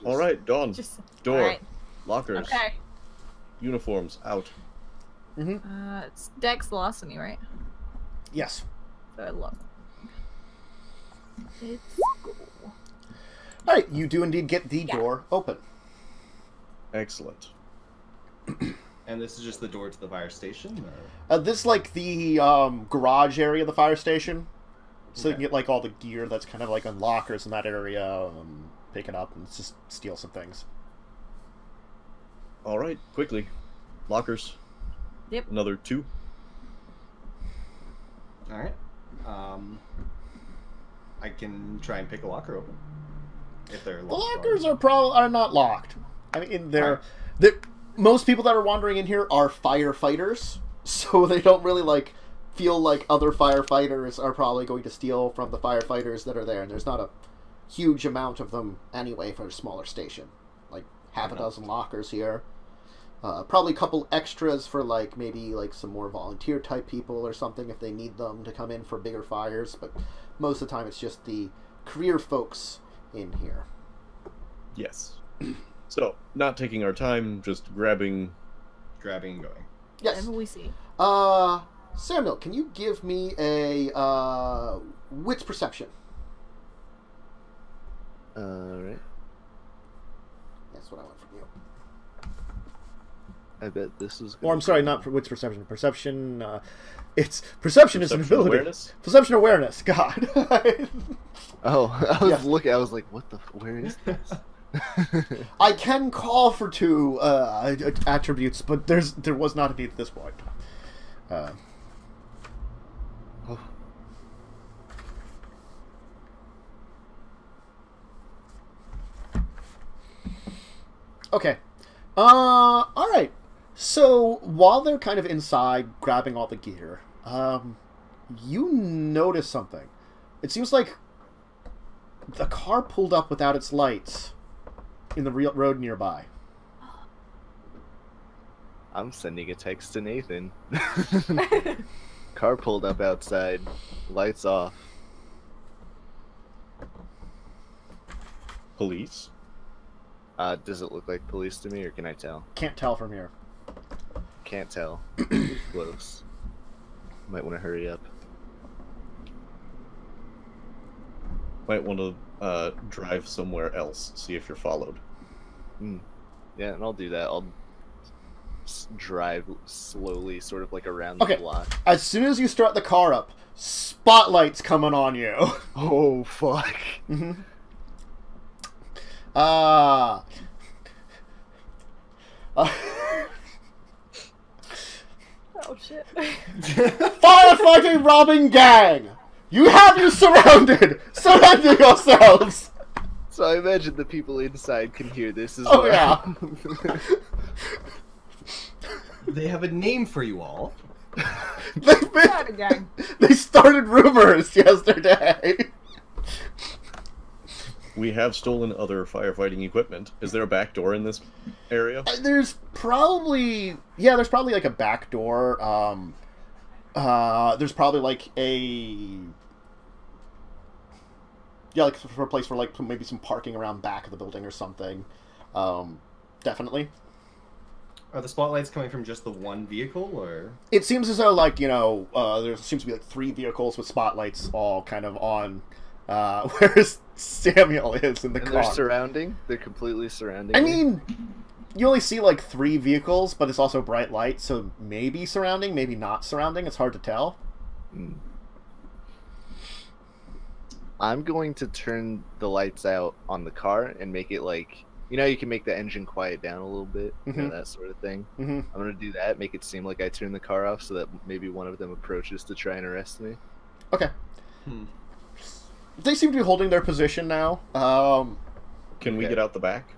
All right, Dawn. Just Door. All right. Lockers. Okay. Uniforms out. It's Dex larceny, right? Yes. So look. It's cool. All right. You do indeed get the door open. Excellent. And this is just the door to the fire station? Or? This is like the garage area of the fire station. So you Okay. can get like all the gear that's kind of like on lockers in that area, pick it up and just steal some things. All right, quickly. Lockers. Yep. Another 2. Alright. I can try and pick a locker open. If they're The locked. lockers are not locked. I mean, they're most people that are wandering in here are firefighters, so they don't really like feel like other firefighters are probably going to steal from the firefighters that are there. And there's not a huge amount of them anyway for a smaller station. Like half a dozen lockers here. Probably a couple extras for like maybe like some more volunteer type people or something if they need them to come in for bigger fires. But most of the time it's just the career folks in here. Yes. So, not taking our time, just grabbing... Grabbing and going. Yes. Whatever we see. Samuel, can you give me a wits perception? Alright. That's what I want from you. I bet this is. Or I'm sorry, not for wits perception. Perception. It's perception is an Perception ability. awareness? Perception awareness. God. Oh, I was Yeah. looking. I was like, "What the? Where is this?" I can call for 2 attributes, but there was not a need at this point. Oh. Okay. All right. So while they're kind of inside grabbing all the gear, you notice something. It seems like the car pulled up without its lights in the road nearby. I'm sending a text to Nathan. Car pulled up outside, lights off. Police? Does it look like police to me, or can I tell? Can't tell from here. Can't tell. Close. Might want to hurry up. Might want to drive somewhere else, see if you're followed. Yeah, and I'll do that. I'll drive slowly, sort of like around the Okay. block. As soon as you start the car up, spotlights coming on you. Oh, fuck. Oh shit. Firefighting robbing gang! You have you surrounded! Surrender yourselves! So I imagine the people inside can hear this as Oh, well. yeah. They have a name for you all. They started rumors yesterday. We have stolen other firefighting equipment. Is there a back door in this area? There's probably... Yeah, there's probably, like, a back door. There's probably, like, a... Yeah, like, for a place for, like, maybe some parking around back of the building or something. Definitely. Are the spotlights coming from just the one vehicle, or...? It seems as though, like, you know, there seems to be, like, 3 vehicles with spotlights all kind of on, where Samuel is in the car. They're surrounding? They're completely surrounding I me? mean, you only see, like, 3 vehicles, but it's also bright light, so maybe surrounding, maybe not surrounding. It's hard to tell. Hmm. I'm going to turn the lights out on the car and make it like, you know, you can make the engine quiet down a little bit, you know, that sort of thing. I'm going to do that, make it seem like I turned the car off so that maybe one of them approaches to try and arrest me. Okay. They seem to be holding their position now. Can we get out the back?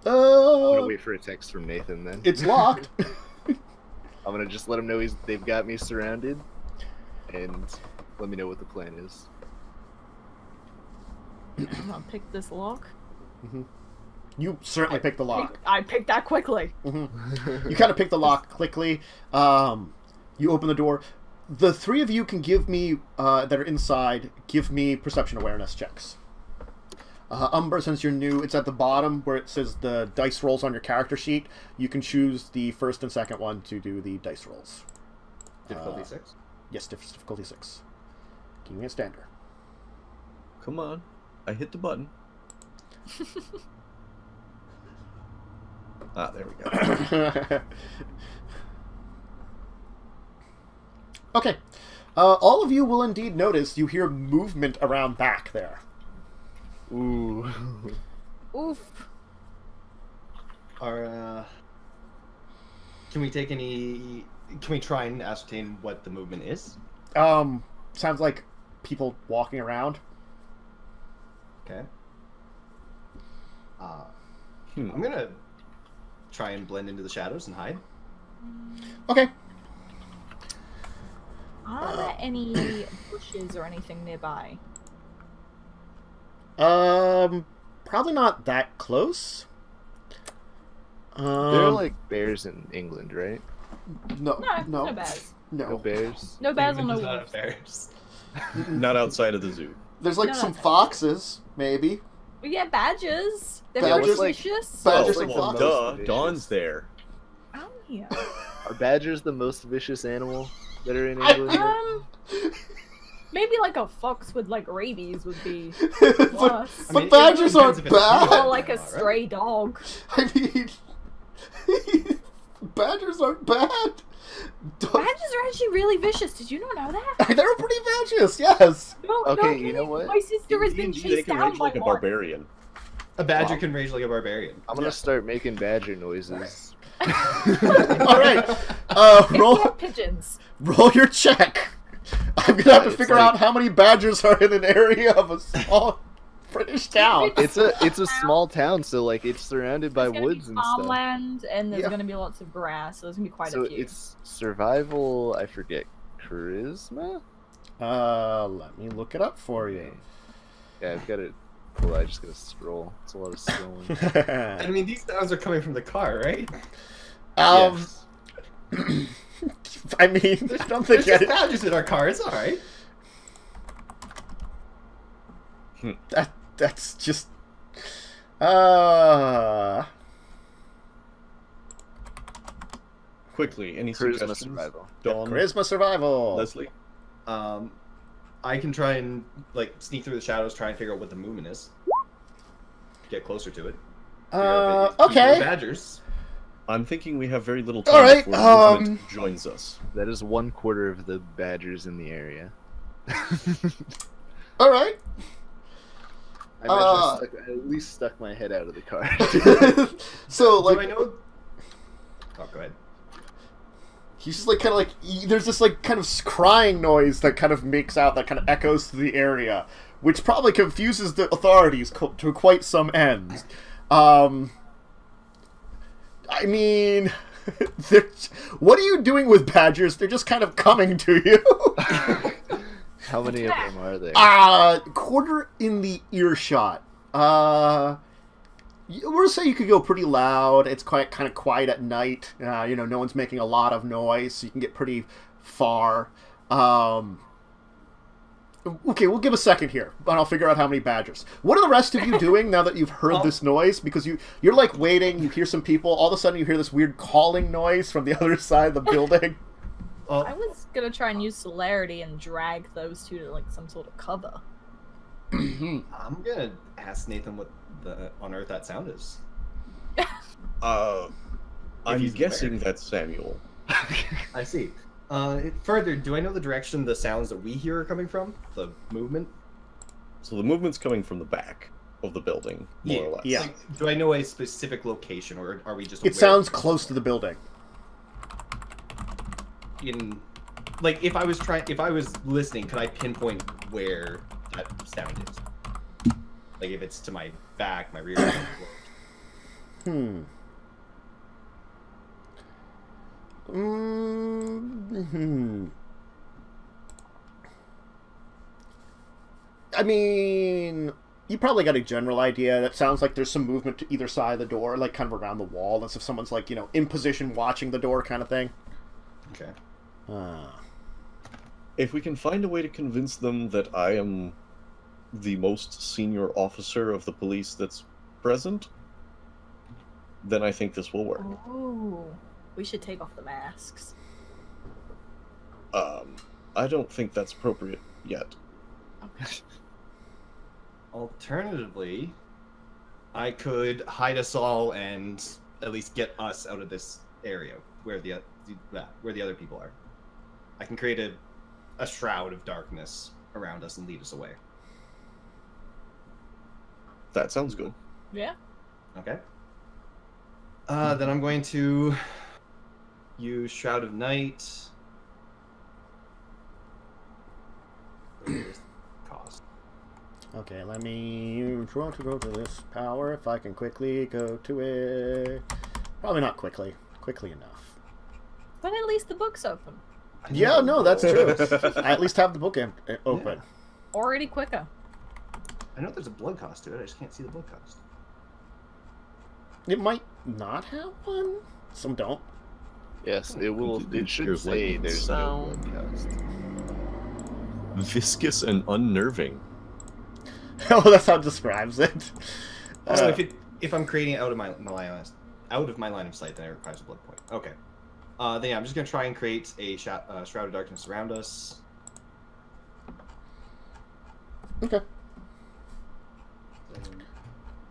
I'm going to wait for a text from Nathan then. It's locked. I'm going to just let him know they've got me surrounded and let me know what the plan is. I'm gonna pick this lock. You certainly picked the lock. I picked that quickly. You kind of pick the lock quickly. You open the door. The 3 of you can give me, that are inside, give me perception awareness checks. Umber, since you're new, it's at the bottom where it says the dice rolls on your character sheet. You can choose the first and second one to do the dice rolls. Difficulty 6? Yes, difficulty 6. Give me a standard. Come on. I hit the button. Ah, there we go. Okay. All of you will indeed notice you hear movement around back there. Ooh. Oof. Can we take any... Can we try and ascertain what the movement is? Sounds like people walking around. Okay. I'm gonna try and blend into the shadows and hide. Okay. Are there any bushes or anything nearby? Probably not that close. There are like bears in England, right? No bears. No bears? No bears or no There's not wolves. bears. Not outside of the zoo. There's like No, some that's- foxes, maybe. We get badgers. They're Badgers, very like- vicious. Badgers like and the foxes. most Duh, vicious. Dawn's there. Oh, yeah. Are badgers the most vicious animal that are in England? Maybe like a fox with like rabies would be but worse. I mean, it badgers really aren't depends if it's a bad. Or like a Right? stray dog. I mean, badgers aren't bad. Badgers are actually really vicious. Did you not know that? They're pretty vicious, yes. No, Okay, no, you know what? My sister has been They chased can down rage by like a one. barbarian. A badger Wow. can rage like a barbarian. I'm gonna start making badger noises. All right. It's Roll not pigeons. roll your check. I'm gonna have to It's figure like- out how many badgers are in an area of a small British town. It's a small town, so like it's surrounded by There's gonna woods be and stuff. farmland, and there's Yeah. gonna be lots of grass, so there's gonna be quite So a few. it's survival. I forget charisma. Let me look it up for you. Yeah, I've got it. Well, I just gotta scroll. It's a lot of scrolling. I mean, these sounds are coming from the car, right? Yes. I mean, I don't think There's just badgers in our car. It's all right. that's just. Quickly, any Charisma suggestions? survival. Dawn, Charisma survival. Leslie? I can try and like sneak through the shadows, try and figure out what the movement is. Get closer to it. Figure out if it's people or Okay. Badgers. I'm thinking we have very little time All right, before movement joins us. That is 1/4 of the badgers in the area. All right. I imagine I at least stuck my head out of the car. So, Do I like, know? Oh, go ahead. He's just like kind of like there's this like kind of crying noise that kind of makes out that kind of echoes through the area, which probably confuses the authorities to quite some end. I mean, what are you doing with badgers? They're just kind of coming to you. How many of them are there? Quarter in the earshot. We'll say you could go pretty loud. It's quite kind of quiet at night. You know, no one's making a lot of noise, so you can get pretty far. Okay, we'll give a second here, and I'll figure out how many badgers. What are the rest of you doing now that you've heard this noise? Because you're like waiting, you hear some people, all of a sudden you hear this weird calling noise from the other side of the building. I was gonna try and use celerity and drag those two to like some sort of cover. I'm gonna ask Nathan what on earth that sound is. I'm guessing that's Samuel. I see. Further, do I know the direction the sounds that we hear are coming from? The movement? So the movement's coming from the back of the building, more or less. Yeah. Like, do I know a specific location, or are we just? It sounds close to the building. Like, if I was listening, could I pinpoint where that sound is? Like, if it's to my back, my rear. I mean, you probably got a general idea. That sounds like there's some movement to either side of the door, like kind of around the wall, as if someone's like, you know, in position watching the door kind of thing. Okay. If we can find a way to convince them that I am the most senior officer of the police that's present, then I think this will work. Oh, we should take off the masks. I don't think that's appropriate yet. Okay. Alternatively, I could hide us all and at least get us out of this area where the other people are. I can create a shroud of darkness around us and lead us away. That sounds good. Yeah. Okay. Then I'm going to use Shroud of Night. Cost. Okay, let me try to go to this power if I can quickly go to it. Probably not quickly. Quickly enough. But at least the book's open. Yeah, no, that's true. I at least have the book open. Yeah. Already quicker. I know there's a blood cost to it, I just can't see the blood cost. It might not have one. Some don't. Yes, it will. It should say there's no broadcast. Viscous and unnerving. Oh, that's how it describes it. Also, if I'm creating it out of my line of sight, then it requires a blood point. Okay. Then yeah, I'm just gonna try and create a shroud of darkness around us. Okay.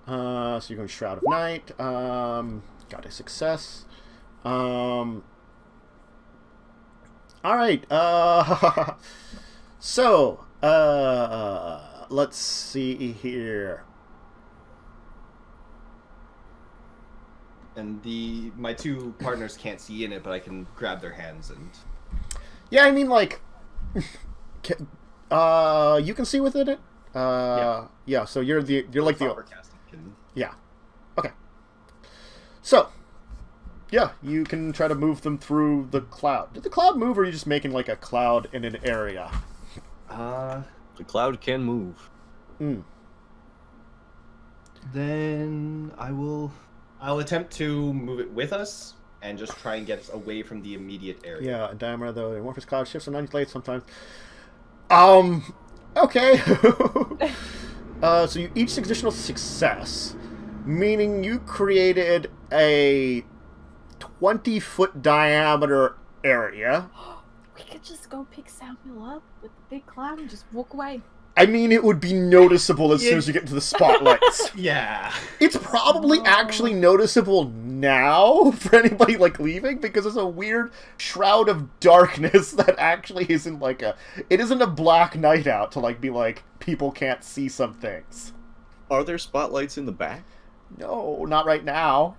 So you're going Shroud of Night. Got a success. All right. So, let's see here. And my two partners can't see in it, but I can grab their hands and. Yeah, I mean, like, you can see within it. Yeah. So you're like the. Yeah. Okay. So, yeah, you can try to move them through the cloud. Did the cloud move, or are you just making like a cloud in an area? The cloud can move. Then I'll attempt to move it with us and just try and get us away from the immediate area. Yeah, diameter though. The amorphous cloud shifts on 90 late sometimes. Okay. So you each additional success, meaning you created a 20-foot diameter area. We could just go pick Samuel up with the big cloud and just walk away. I mean, it would be noticeable as soon as you get into the spotlights. Yeah. It's probably actually noticeable now for anybody, like, leaving, because it's a weird shroud of darkness that actually isn't, like, it isn't a black night out to, like, be like, people can't see some things. Are there spotlights in the back? No, not right now.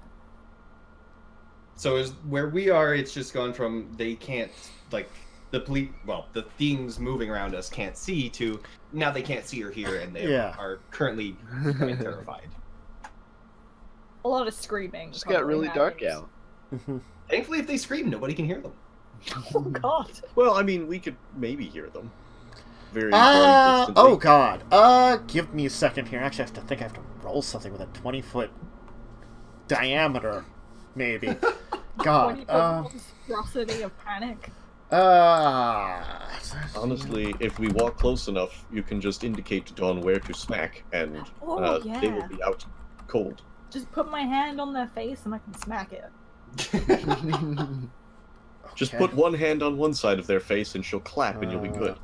So is where we are, it's just gone from they can't, like, the police, well, the things moving around us can't see to now they can't see or hear, and they are currently quite terrified. A lot of screaming. Just got really dark out. Thankfully, if they scream, nobody can hear them. Oh god. Well, I mean, we could maybe hear them. Very distantly. Oh god. Give me a second here. Actually, I have to roll something with a 20-foot diameter, maybe. God. Monstrosity of panic. Honestly, if we walk close enough, you can just indicate to Dawn where to smack, and they will be out cold. Just put my hand on their face and I can smack it. Just put one hand on one side of their face and she'll clap and you'll be good.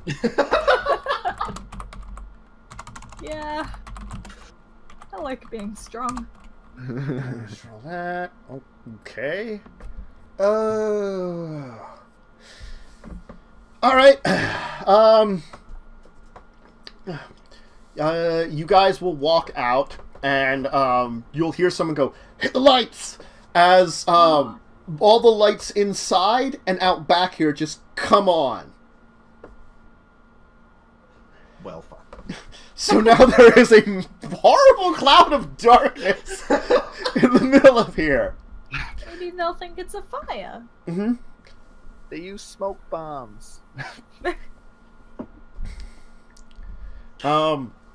Yeah. I like being strong. Roll that. Okay. Alright. You guys will walk out and you'll hear someone go, "Hit the lights!" As all the lights inside and out back here just come on. Well, fuck. So now there is a horrible cloud of darkness in the middle of here. Maybe they'll think it's a fire. Mm-hmm. They use smoke bombs.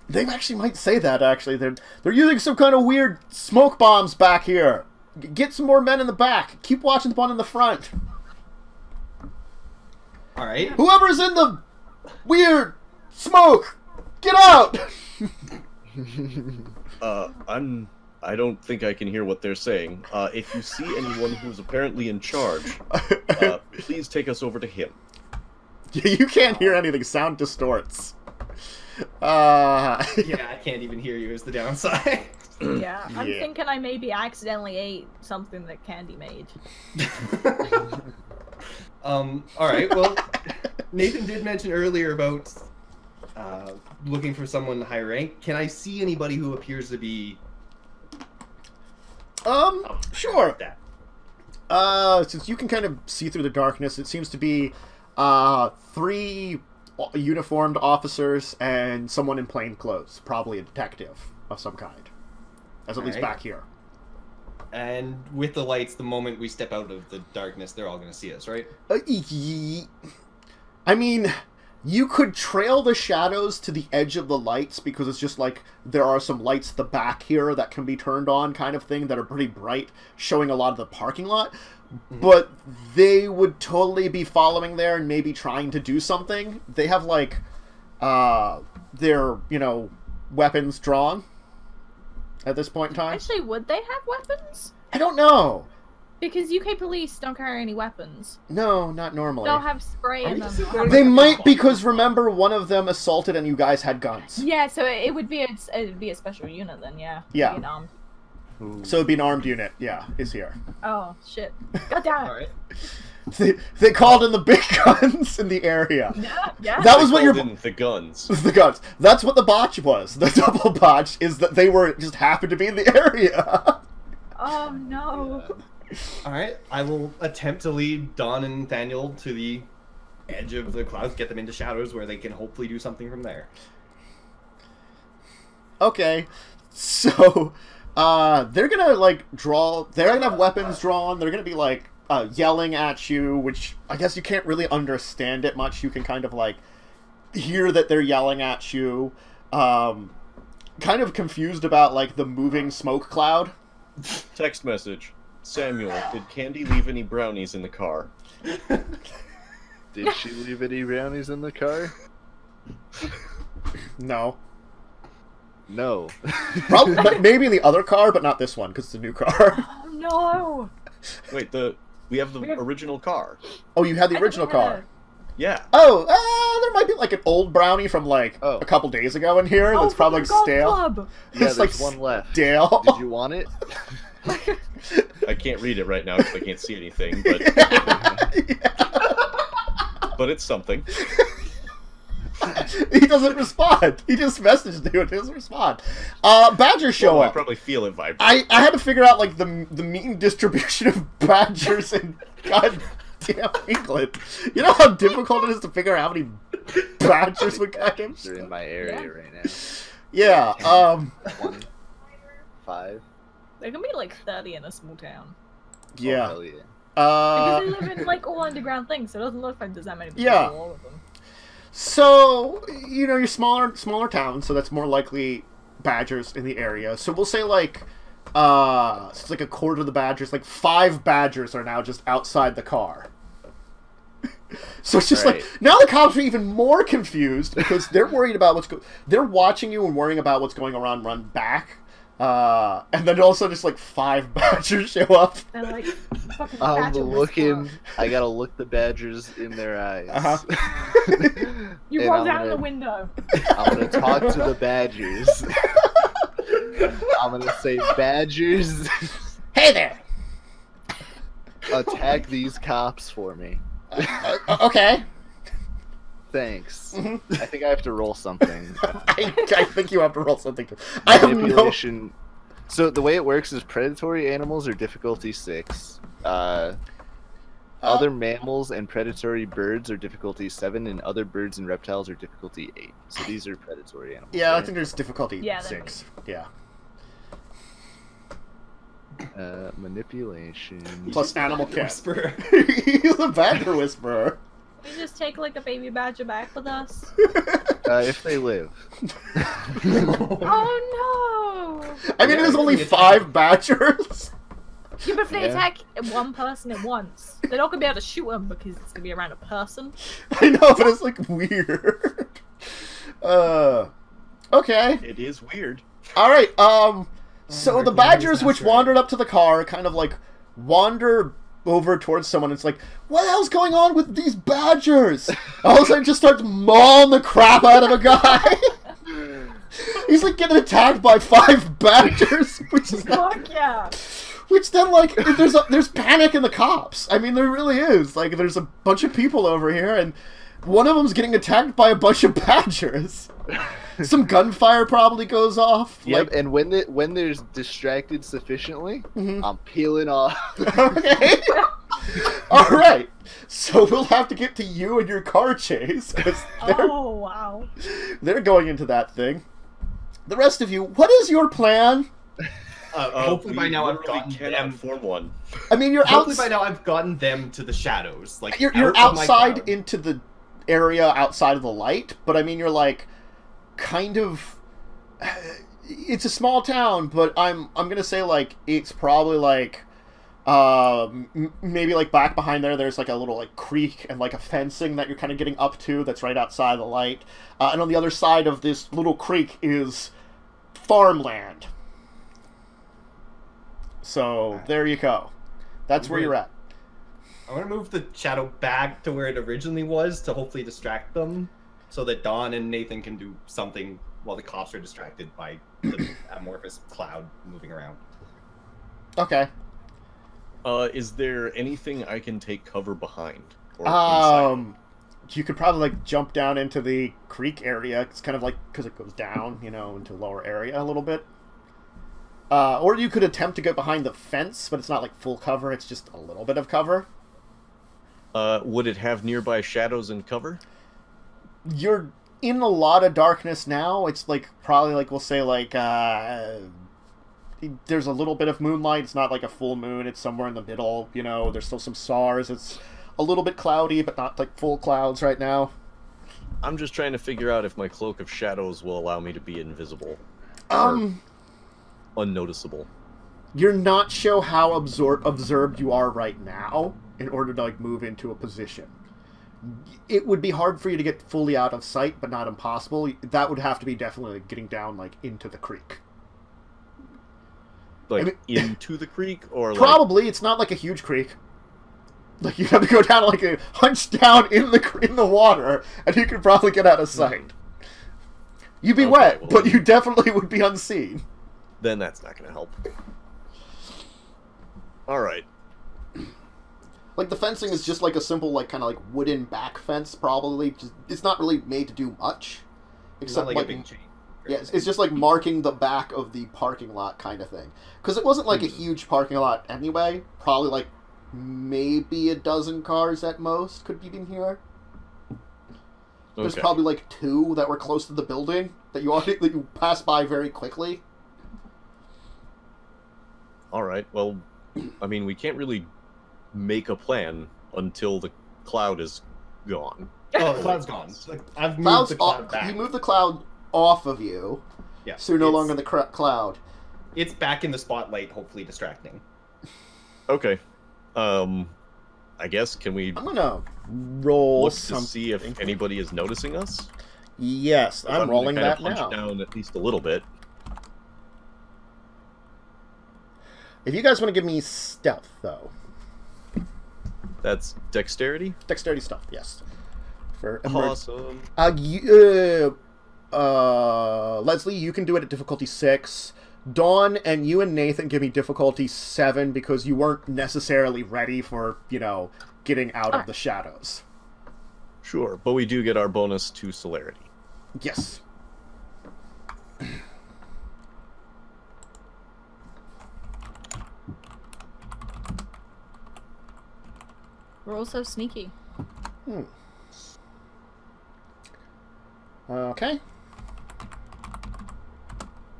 They actually might say that, actually. They're using some kind of weird smoke bombs back here. Get some more men in the back. Keep watching the one in the front. Alright. Whoever's in the weird smoke, get out! I don't think I can hear what they're saying. If you see anyone who's apparently in charge, please take us over to him. You can't hear anything. Sound distorts. Yeah, I can't even hear you is the downside. Yeah, I'm thinking I maybe accidentally ate something that Candy made. Alright, well, Nathan did mention earlier about looking for someone high rank. Can I see anybody who appears to be... Sure. That? Since you can kind of see through the darkness, it seems to be 3 uniformed officers and someone in plain clothes, probably a detective of some kind. As at least back here. And with the lights, the moment we step out of the darkness, they're all going to see us, right? I mean, you could trail the shadows to the edge of the lights because it's just like there are some lights at the back here that can be turned on kind of thing that are pretty bright, showing a lot of the parking lot. But they would totally be following there and maybe trying to do something. They have, like, their, weapons drawn at this point in time. Actually, would they have weapons? I don't know. Because UK police don't carry any weapons. No, not normally. They'll have spray in them. They might, because remember, one of them assaulted and you guys had guns. Yeah, so it would be a special unit then, yeah. Yeah. Be an armed. So it'd be an armed unit, yeah, is here. Oh, shit. God damn it. Alright. They called in the big guns in the area. Yeah. That was what your... The guns. The guns. That's what the botch was. The double botch is that they were just happened to be in the area. Oh, no. Yeah. Alright, I will attempt to lead Dawn and Nathaniel to the edge of the clouds, get them into shadows where they can hopefully do something from there. Okay, so... they're gonna, like, they're gonna have weapons drawn, they're gonna be, like, yelling at you, which I guess you can't really understand it much. You can kind of, like, hear that they're yelling at you. Kind of confused about, like, the moving smoke cloud. Text message. Samuel, did Candy leave any brownies in the car? Did she leave any brownies in the car? No. No. Probably, maybe in the other car, but not this one, because it's a new car. Oh, no. Wait, we have the original car. Oh, you had the original car. Yeah. Oh, there might be like an old brownie from like a couple days ago in here that's probably like stale. Yeah, it's there's like one left. Stale. Did you want it? I can't read it right now because I can't see anything, but but it's something. He doesn't respond. He just messaged you and doesn't respond. Badgers show I up. probably feel it vibrate. I had to figure out like the mean distribution of badgers in goddamn England. You know how difficult it is to figure out how many badgers we got him? They're in my area right now. Yeah. 1, 5. There can be like 30 in a small town. Yeah. Oh, hell yeah. Because they live in like all underground things, so it doesn't look like there's that many people Yeah. in all of them. So, you know, you're smaller towns, so that's more likely badgers in the area. So we'll say like, it's like a quarter of the badgers, like 5 badgers are now just outside the car. So it's just like, now the cops are even more confused because they're worried about they're watching you and worrying about what's going on, run back. And then also just like 5 badgers show up. They're like, fucking I'm badger looking. whisperer. I gotta look the badgers in their eyes. You And roll I'm down gonna- the window. I'm gonna talk to the badgers. I'm gonna say, badgers, Hey there! attack these cops for me. Okay. Thanks. Mm-hmm. I think I have to roll something. I think you have to roll something. I have no... Manipulation. So the way it works is predatory animals are difficulty 6. Other mammals and predatory birds are difficulty 7, and other birds and reptiles are difficulty 8. So these are predatory animals. Yeah, I right? think there's difficulty Yeah, 6. Yeah. Manipulation. Plus animal care. Whisperer. He's a badger whisperer. We just take like a baby badger back with us. If they live. Oh no! I mean, Yeah, there's only it's 5 badgers. Yeah, but if they Yeah. attack one person at once, they're not gonna be able to shoot them because it's gonna be around a person. I know, but it's like weird. Okay. It is weird. All right. So the badgers which wandered up to the car kind of like wander over towards someone. It's like, what the hell's going on with these badgers? All of a sudden, just starts mauling the crap out of a guy. He's like getting attacked by 5 badgers, which is not, Fuck yeah! which then like there's panic in the cops. I mean, there really is. Like, there's a bunch of people over here, and one of them's getting attacked by a bunch of badgers. Some gunfire probably goes off. Yep, Like, and when there's distracted sufficiently, I'm peeling off. okay. All right. So we'll have to get to you and your car chase because Oh wow! they're going into that thing. The rest of you, what is your plan? Hopefully by now I've literally gotten cannot them. form one. I mean, you're Hopefully by now I've gotten them to the shadows. Like you're out of my outside cloud. into the area outside of the light, but I mean, you're like kind of. It's a small town, but I'm gonna say like it's probably like maybe like back behind there's like a little like creek and like a fencing that you're kind of getting up to that's right outside the light, and on the other side of this little creek is farmland. So there you go. That's where you're at. I want to move the shadow back to where it originally was to hopefully distract them, so that Dawn and Nathan can do something while the cops are distracted by the amorphous cloud moving around. Okay. Is there anything I can take cover behind? Or inside? You could probably like jump down into the creek area. It's kind of like because it goes down, you know, into a lower area a little bit. Or you could attempt to get behind the fence, but it's not like full cover. It's just a little bit of cover. Would it have nearby shadows and cover? You're in a lot of darkness now. It's like probably like we'll say like there's a little bit of moonlight. It's not like a full moon. It's somewhere in the middle. You know, there's still some stars. It's a little bit cloudy, but not like full clouds right now. I'm just trying to figure out if my cloak of shadows will allow me to be invisible. Unnoticeable. You're not sure how observed you are right now in order to like move into a position. It would be hard for you to get fully out of sight, but not impossible. That would have to be definitely like, getting down like into the creek. Like, I mean, into the creek? Or probably. It's not like a huge creek. Like, you'd have to go down like a hunch down in the water, and you could probably get out of sight. You'd be Okay, wet, well, but you definitely would be unseen. Then that's not going to help. Alright. Like, the fencing is just like a simple, like, kind of like wooden back fence, probably. Just, it's not really made to do much. Except like a big chain. Yeah, it's just like marking the back of the parking lot kind of thing. Because it wasn't like a huge parking lot anyway. Probably like maybe a dozen cars at most could be in here. There's probably like 2 that were close to the building that you pass by very quickly. All right. Well, I mean, we can't really make a plan until the cloud is gone. Oh, the cloud's gone. Like, I've moved the cloud back. You moved the cloud off of you. Yeah. So you're no longer in the cloud. It's back in the spotlight, hopefully distracting. Okay. I guess, can we I'm gonna roll look to see if anybody is noticing us? Yes, I'm rolling that now. Punch down at least a little bit. If you guys want to give me stealth, though. That's dexterity? Dexterity stealth, yes. For awesome. Leslie, you can do it at difficulty 6. Dawn and you and Nathan give me difficulty 7 because you weren't necessarily ready for, you know, getting out of the shadows. Sure, but we do get our bonus to celerity. Yes. We're all so sneaky. Okay.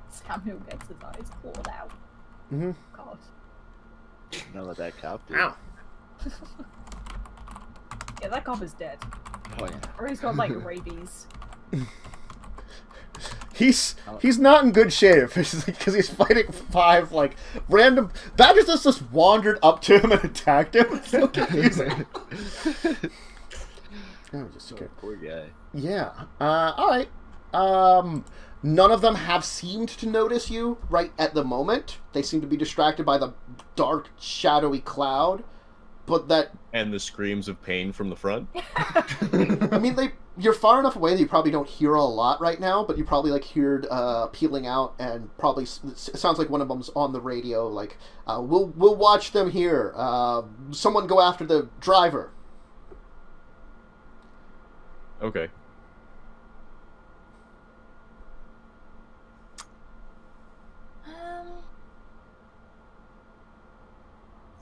Samuel gets his eyes clawed out. Mm-hmm. God. Know what that cop did. Ow. Yeah, that cop is dead. Oh yeah. Or he's got like rabies. He's not in good shape because he's fighting 5 like random badgers that just wandered up to him and attacked him. It's so confusing. Oh, just okay. Poor guy. Yeah. All right. None of them have seemed to notice you right at the moment. They seem to be distracted by the dark, shadowy cloud. But that... And the screams of pain from the front? I mean, you're far enough away that you probably don't hear a lot right now, but you probably, like, heard peeling out, and probably... It sounds like one of them's on the radio, like, we'll watch them here. Someone go after the driver. Okay.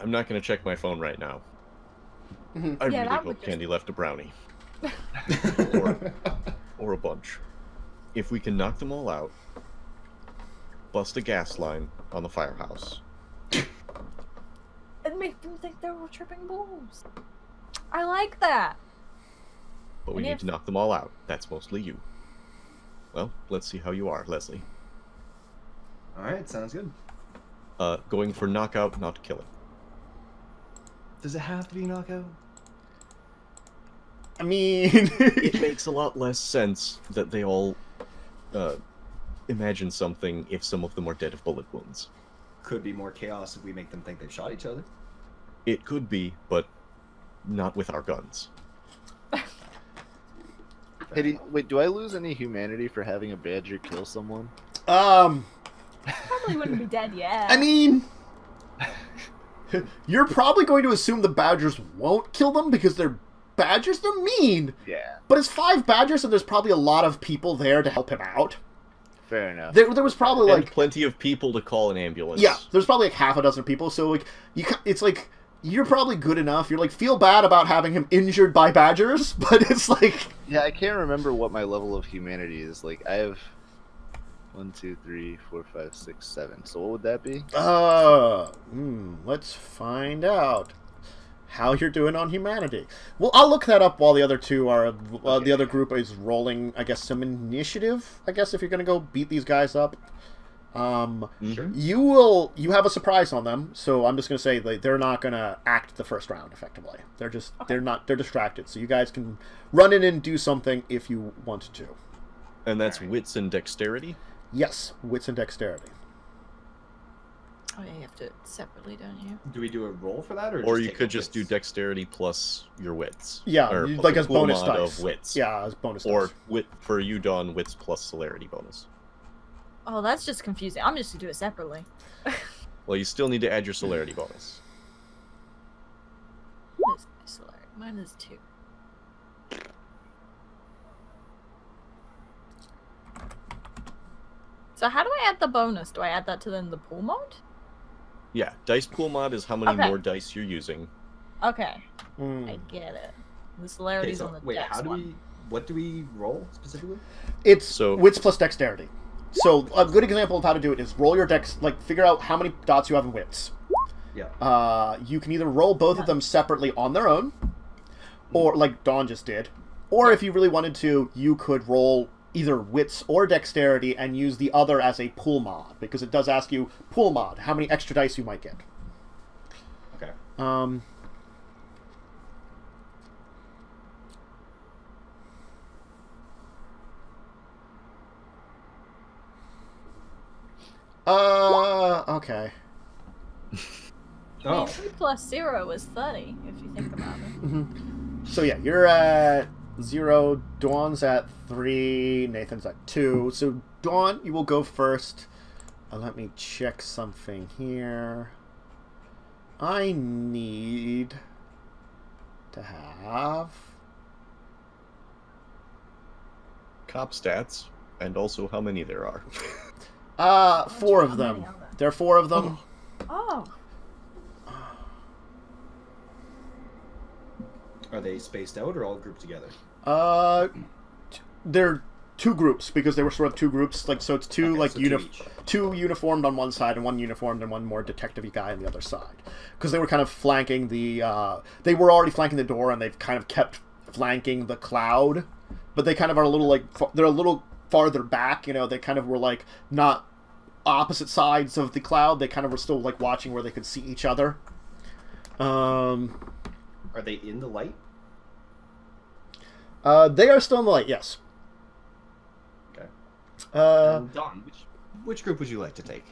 I'm not going to check my phone right now. Mm-hmm. I really hope Candy left a brownie. or a bunch. If we can knock them all out, bust a gas line on the firehouse. And make them think they're all tripping balls. I like that. But we need to knock them all out. That's mostly you. Well, let's see how you are, Leslie. Alright, sounds good. Going for knockout, not killing. Does it have to be knockout? I mean... It makes a lot less sense that they all imagine something if some of them are dead of bullet wounds. Could be more chaos if we make them think they've shot each other. It could be, but not with our guns. Hey, wait, do I lose any humanity for having a badger kill someone? Probably wouldn't be dead yet. I mean... You're probably going to assume the badgers won't kill them because they're badgers. They're mean. Yeah. But it's 5 badgers, and there's probably a lot of people there to help him out. Fair enough. There was probably and like plenty of people to call an ambulance. Yeah, there's probably like half a dozen people. So like it's like you're probably good enough. You're like feel bad about having him injured by badgers, but it's like yeah, I can't remember what my level of humanity is. Like I have 1, 2, 3, 4, 5, 6, 7. So what would that be? Let's find out how you're doing on humanity. Well, I'll look that up while the other two are. Okay. The other group is rolling, I guess, some initiative. I guess if you're gonna go beat these guys up, Sure. you have a surprise on them. So I'm just gonna say they're not gonna act the first round effectively. They're just they're distracted. So you guys can run in and do something if you want to. And that's wits and dexterity. Yes, wits and dexterity. Oh yeah, you have to do it separately, don't you? Do we do a roll for that, or you could just do dexterity plus your wits. Yeah, or like as bonus dice. Of wits. Yeah, as bonus or dice. Wit for you, Dawn, wits plus celerity bonus. Oh, that's just confusing. I'm just gonna do it separately. Well, you still need to add your celerity bonus. Mine is 2. So how do I add the bonus? Do I add that to then the pool mode? Yeah, dice pool mod is how many Okay. more dice you're using. Okay, Mm. I get it. The Okay, celerity's so on the wait, dex one. what do we roll specifically? It's So- wits plus dexterity. So a good example of how to do it is roll your dex, like figure out how many dots you have in wits. Yeah. You can either roll both of them separately on their own, or like Dawn just did, or if you really wanted to, you could roll either wits or dexterity and use the other as a pool mod, because it does ask you pool mod how many extra dice you might get. Okay. Okay. I mean, Oh, 3 plus 0 is 30, if you think about it. So yeah, you're at 0, Dawn's at 3, Nathan's at 2. So Dawn, you will go first. Let me check something here. I need to have... Cop stats, and also how many there are. 4 of How them. many are there? There are 4 of them. Oh, are they spaced out or all grouped together? They're 2 groups, because they were sort of 2 groups. Like, so it's 2 Okay, like so 2 each. 2 uniformed on one side and 1 uniformed and 1 more detective-y guy on the other side. Because they were kind of flanking the they were already flanking the door, and they've kind of kept flanking the cloud, but they kind of are a little like they're a little farther back, you know. They kind of were like not opposite sides of the cloud. They kind of were still like watching where they could see each other. Are they in the light? They are still in the light, yes. Okay. Uh, Don, which group would you like to take?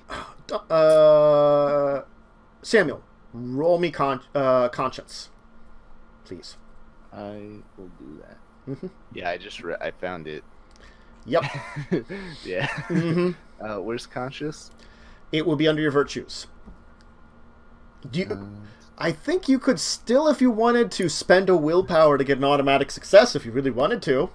Samuel, roll me conscience, please. I will do that. Mhm. Yeah, I found it. Yep. Yeah. Hmm. Where's conscious? It will be under your virtues. Do you... I think you could still, if you wanted to, spend a willpower to get an automatic success if you really wanted to.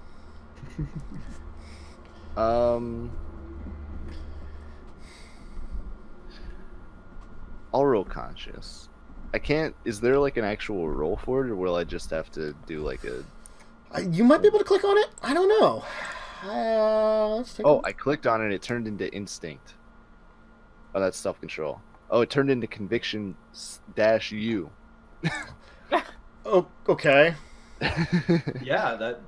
I'll roll conscious. I can't. Is there like an actual roll for it, or will I just have to do like a? You might be able to click on it. I don't know. Let's take Oh, I clicked on it. It turned into instinct. Oh, that's self-control. Oh, it turned into conviction -U. Oh, okay. Yeah, that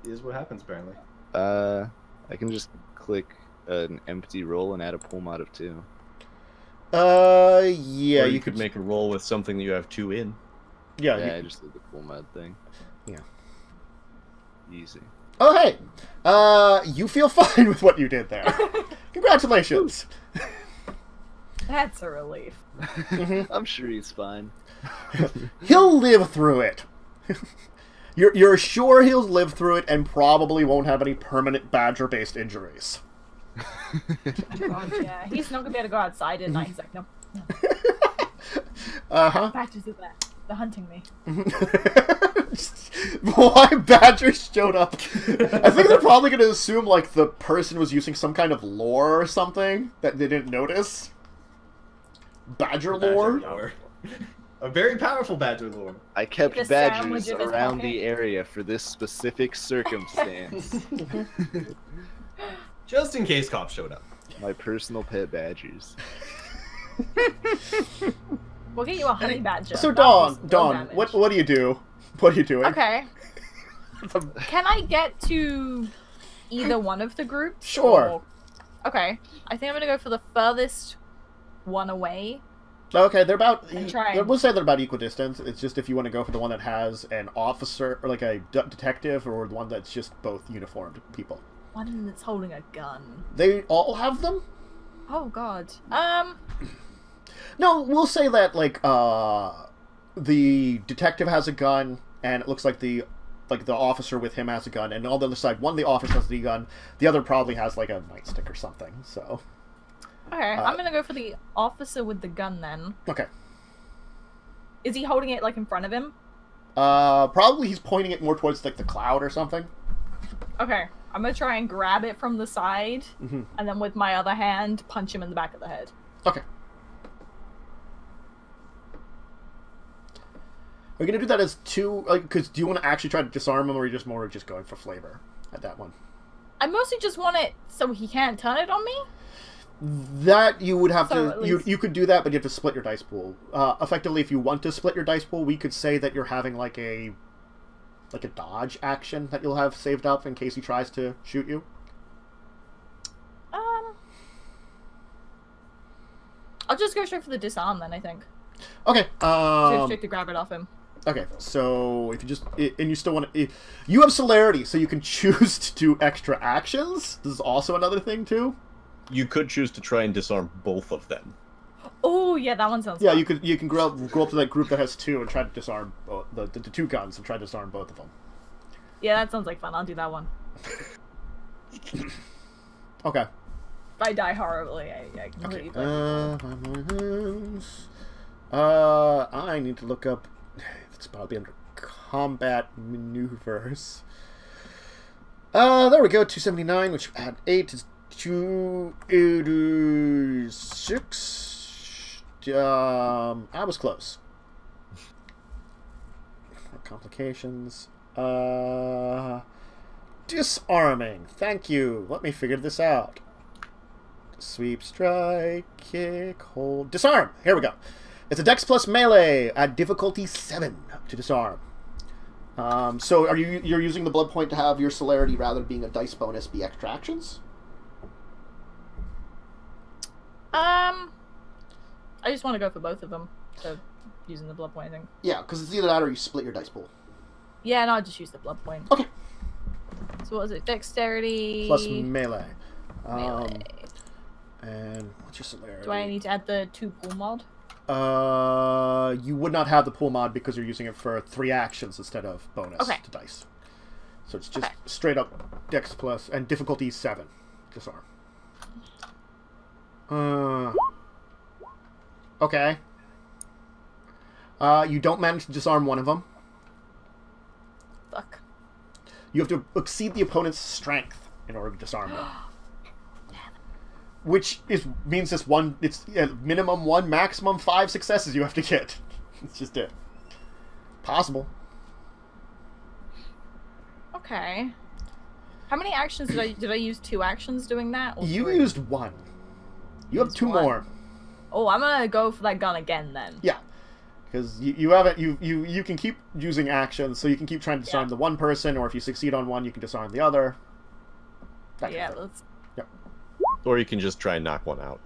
is what happens apparently. I can just click an empty roll and add a pool mod of 2. Yeah, Or you you could make a roll with something that you have 2 in. Yeah. Yeah, I just did the pool mod thing. Yeah. Easy. Oh, hey. You feel fine with what you did there. Congratulations. that's a relief. I'm sure he's fine. He'll live through it. You're sure he'll live through it and probably won't have any permanent badger-based injuries. God, yeah, he's not gonna be able to go outside at night. He's like, no, Uh-huh. badgers are there. They're hunting me. Why badgers showed up? I think they're probably going to assume, like, the person was using some kind of lore or something that they didn't notice. Badger lore? lore. A very powerful badger lore. I kept The badgers sandwich in his around pocket. the area for this specific circumstance. Just in case cops showed up. My personal pet badgers. We'll get you a honey badger. So, That was no Dawn, damage. what do you do? What are you doing? Okay. Can I get to either one of the groups? Sure. or- Okay. I think I'm gonna go for the furthest one away. Okay, they're about... I'm trying. We'll say they're about equidistant. It's just if you want to go for the one that has an officer, or like a detective, or the one that's just both uniformed people. One that's holding a gun. They all have them? Oh god. No, we'll say that, like, the detective has a gun, and it looks like the officer with him has a gun, and on the other side, one of the officers has the gun, the other probably has, like, a nightstick or something, so... Okay, I'm gonna go for the officer with the gun then. Okay. Is he holding it like in front of him? Probably he's pointing it more towards like the cloud or something. Okay, I'm gonna try and grab it from the side, and then with my other hand, punch him in the back of the head. Okay. Are you gonna do that as two? Because do you want to actually try to disarm him, or are you just more just going for flavor at that one? I mostly just want it so he can't turn it on me. That you would have So to. at least- You could do that, but you have to split your dice pool. Effectively, if you want to split your dice pool, we could say that you're having like a dodge action that you'll have saved up in case he tries to shoot you. I'll just go straight for the disarm then. I think. Okay. Straight to grab it off him. Okay, so if you just and you still want to, you have celerity, so you can choose to do extra actions. This is also another thing too. You could choose to try and disarm both of them. Oh yeah, that one sounds. Yeah, fun. you can go up to that group that has two and try to disarm the two guns and try to disarm both of them. Yeah, that sounds like fun. I'll do that one. Okay. If I die horribly, I can Okay. leave. I need to look up. It's probably under combat maneuvers. There we go. 279, which add 8 is 286. I was close. Complications. Disarming. Thank you. Let me figure this out. Sweep, strike, kick, hold, disarm. Here we go. It's a Dex plus melee at difficulty 7 to disarm. So you're using the blood point to have your celerity rather than being a dice bonus be extra actions? I just want to go for both of them. So using the blood point thing. Yeah, because it's either that or you split your dice pool. Yeah, and I'll just use the blood point. Okay. So what was it? Dexterity Plus melee. melee. And what's your celerity? Do I need to add the 2 pool mod? You would not have the pool mod because you're using it for 3 actions instead of bonus to dice. So it's just straight up Dex plus and difficulty 7 disarm. Okay. You don't manage to disarm one of them. Fuck. You have to exceed the opponent's strength in order to disarm them. Which means it's minimum 1, maximum 5 successes you have to get. It's just it. Possible. Okay. How many actions did I use? 2 actions doing that? Or You 3? used 1. You have 2 1. more. Oh, I'm gonna go for that gun again then. Yeah. Because you can keep using actions, so you can keep trying to disarm the one person, or if you succeed on one, you can disarm the other. That kind of thing. let's. Yep. Or you can just try and knock one out.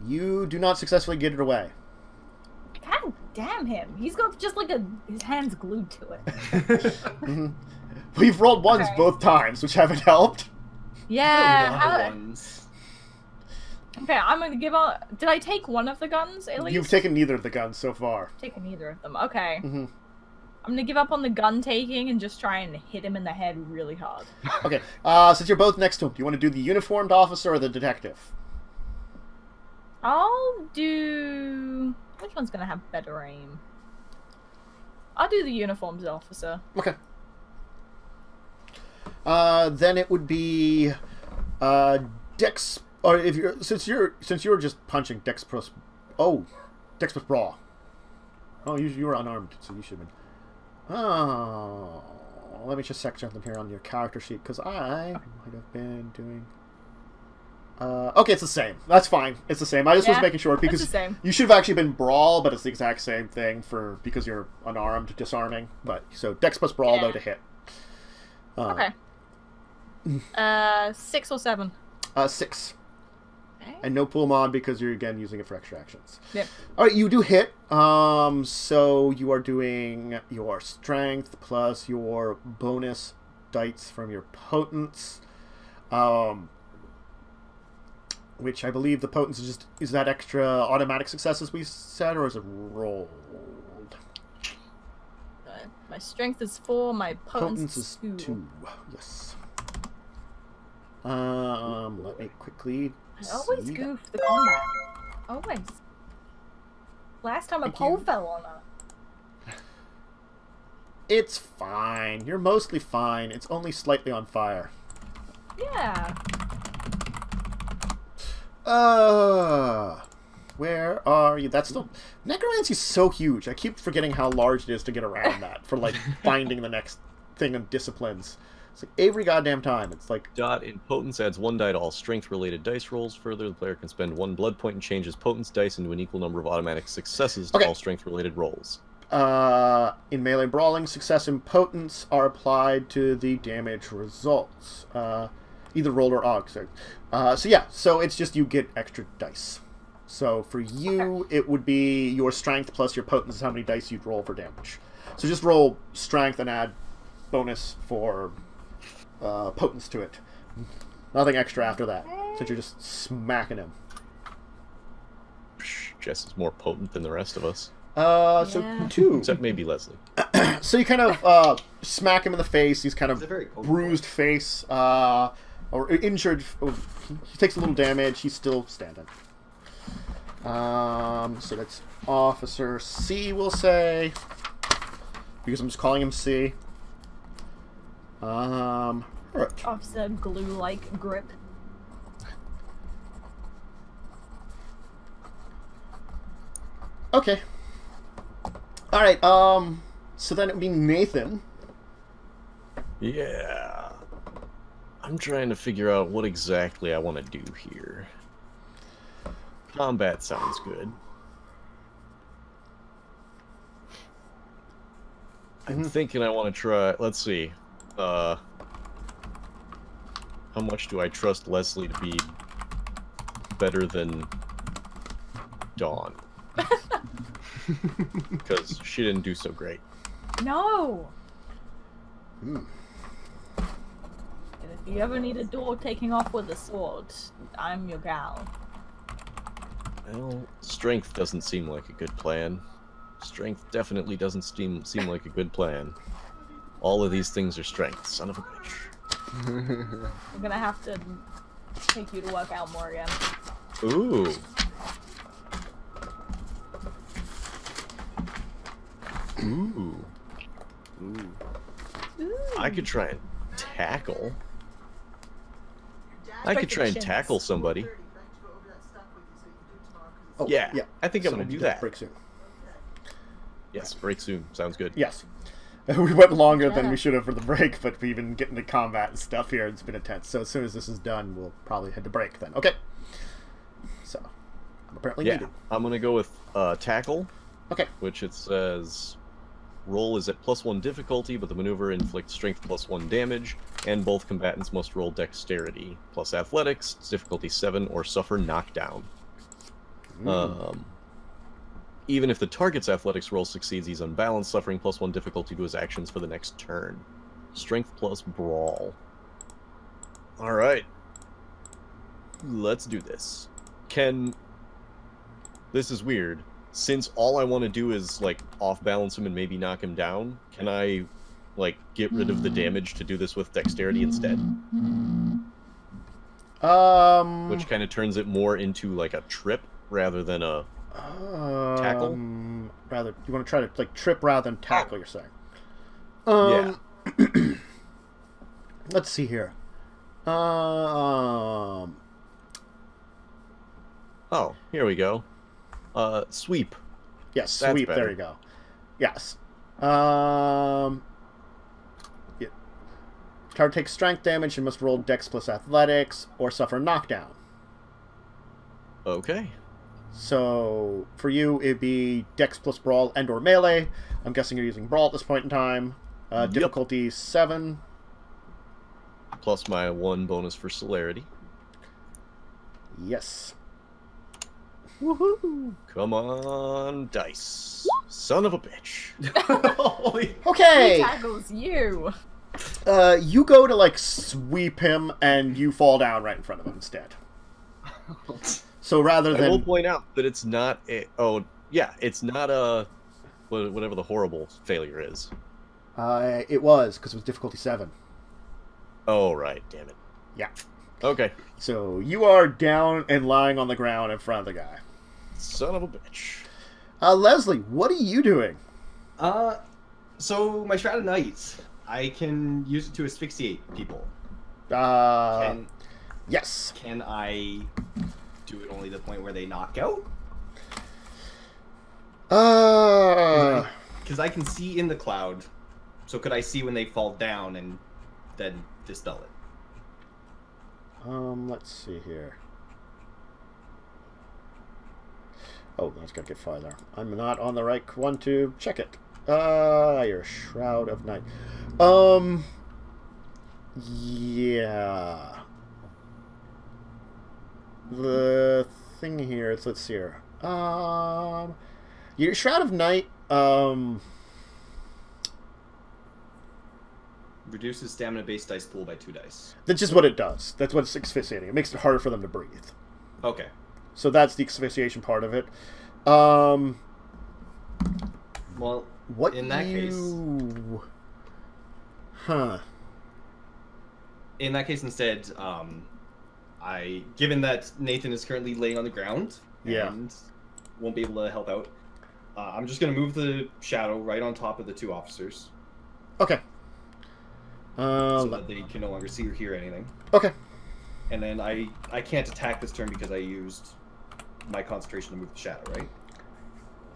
You do not successfully get it away. God damn him! He's got just like his hands glued to it. We've rolled ones Okay. both times, which haven't helped. Yeah. Not how- ones. Okay, I'm gonna give out. Did I take one of the guns at least? You've taken neither of the guns so far. taken either of them. Okay. Mhm. I'm gonna give up on the gun taking and just try and hit him in the head really hard. Okay, since you're both next to him, do you want to do the uniformed officer or the detective? I'll do. Which one's gonna have better aim? I'll do the uniforms officer. Okay. Then it would be Dex, or if you're since you're just punching Dex plus Dex plus brawl. Oh, you were unarmed, so you should have been. Oh, let me just check something here on your character sheet because I might have been doing. Okay, it's the same. That's fine. It's the same. I just was making sure because the same. you should have actually been brawl, but it's the exact same thing because you're unarmed, disarming. But so Dex plus brawl though to hit. Okay. 6 or 7. 6. Okay. And no pool mod because you're again using it for extra actions. Yep. All right, you do hit. So you are doing your strength plus your bonus dice from your potence. Which I believe the potence is that extra automatic successes we said, or is it rolled? My strength is 4. My potence is 2. Yes. Let me quickly I always See? goof the combat. Always. Last time a Thank pole you. fell on her. It's fine. You're mostly fine. It's only slightly on fire. Yeah. Where are you? That's still... Necromancy's so huge. I keep forgetting how large it is to get around that for, like, finding the next thing in disciplines. It's like every goddamn time. It's like... Dot in Potence adds 1 die to all strength-related dice rolls. Further, the player can spend 1 blood point and change his Potence dice into an equal number of automatic successes to Okay. all strength-related rolls. In melee brawling, success and potence are applied to the damage results. Either roll or og. So yeah, so it's just you get extra dice. So for you, it would be your strength plus your potence is how many dice you'd roll for damage. So just roll strength and add bonus for potence to it. Nothing extra after that, since you're just smacking him. Jess is more potent than the rest of us. So Yeah. 2. Except maybe Leslie. So you kind of smack him in the face. He's kind of It's a very cold bruised face, or injured. He takes a little damage. He's still standing. So that's Officer C, we'll say, because I'm just calling him C. All right. Officer glue-like grip. Okay. All right. So then it would be Nathan. Yeah. I'm trying to figure out what exactly I want to do here. Combat sounds good. I'm thinking I want to try... Let's see. How much do I trust Leslie to be better than Dawn? Because she didn't do so great. No! Hmm. And if you ever need a door taking off with a sword, I'm your gal. Well, strength doesn't seem like a good plan. Strength definitely doesn't seem like a good plan. All of these things are strength, son of a bitch. I'm gonna have to take you to work out more again. Ooh. Ooh. Ooh. I could try and tackle. I could try and Perfections. tackle somebody. Oh, Yeah, I think I'm So gonna do we that. break soon. Yes, break soon. Sounds good. Yes. We went longer than Yeah. we should have for the break, but we've been getting to combat and stuff here. It's been intense. So as soon as this is done, we'll probably head to break then. Okay. So, I'm apparently Yeah, needed. I'm gonna go with tackle, Okay. which it says roll is at +1 difficulty, but the maneuver inflicts strength +1 damage, and both combatants must roll dexterity plus athletics, difficulty 7, or suffer knockdown. Even if the target's athletics roll succeeds, he's unbalanced, suffering +1 difficulty to his actions for the next turn. Strength plus brawl. Alright. Let's do this. This is weird. Since all I want to do is, like, off-balance him and maybe knock him down, can I, like, get rid of the damage to do this with dexterity instead? Which kind of turns it more into, like, a trip rather than a... tackle? Rather, you want to try to like trip rather than tackle. You're saying? Yeah. Let's see here. Oh, here we go. Sweep. Yes, That's sweep. better. There you go. Yes. Yeah. Target takes strength damage and must roll Dex plus Athletics or suffer knockdown. Okay. So for you, it'd be Dex plus Brawl and or Melee. I'm guessing you're using Brawl at this point in time. Yep. Difficulty 7. Plus my 1 bonus for celerity. Yes. Woohoo! Come on, dice. Son of a bitch. Holy. Okay. He tackles you. You go to like sweep him, and you fall down right in front of him instead. So rather I will than point out that it's not a... Oh, yeah, it's not a... Whatever the horrible failure is. it was because it was difficulty 7. Oh, right, damn it. Yeah. Okay. So you are down and lying on the ground in front of the guy. Son of a bitch. Leslie, what are you doing? So my Shroud of Night, I can use it to asphyxiate people. Yes. Can I do it only to the point where they knock out? Because I can see in the cloud, so could I see when they fall down and then dispel it? Let's see here. Oh, that's gotta get farther. I'm not on the right one to check it. Your Shroud of Night. Yeah. The thing here, let's see here. Your Shroud of Night, Reduces stamina-based dice pool by 2 dice. that's just what it does. That's what it's asphyxiating. It makes it harder for them to breathe. Okay. So that's the asphyxiation part of it. Well, What in that case... Huh. In that case, instead, given that Nathan is currently laying on the ground and won't be able to help out, I'm just going to move the shadow right on top of the 2 officers. Okay. So that they can no longer see or hear anything. Okay. And then I can't attack this turn because I used my concentration to move the shadow,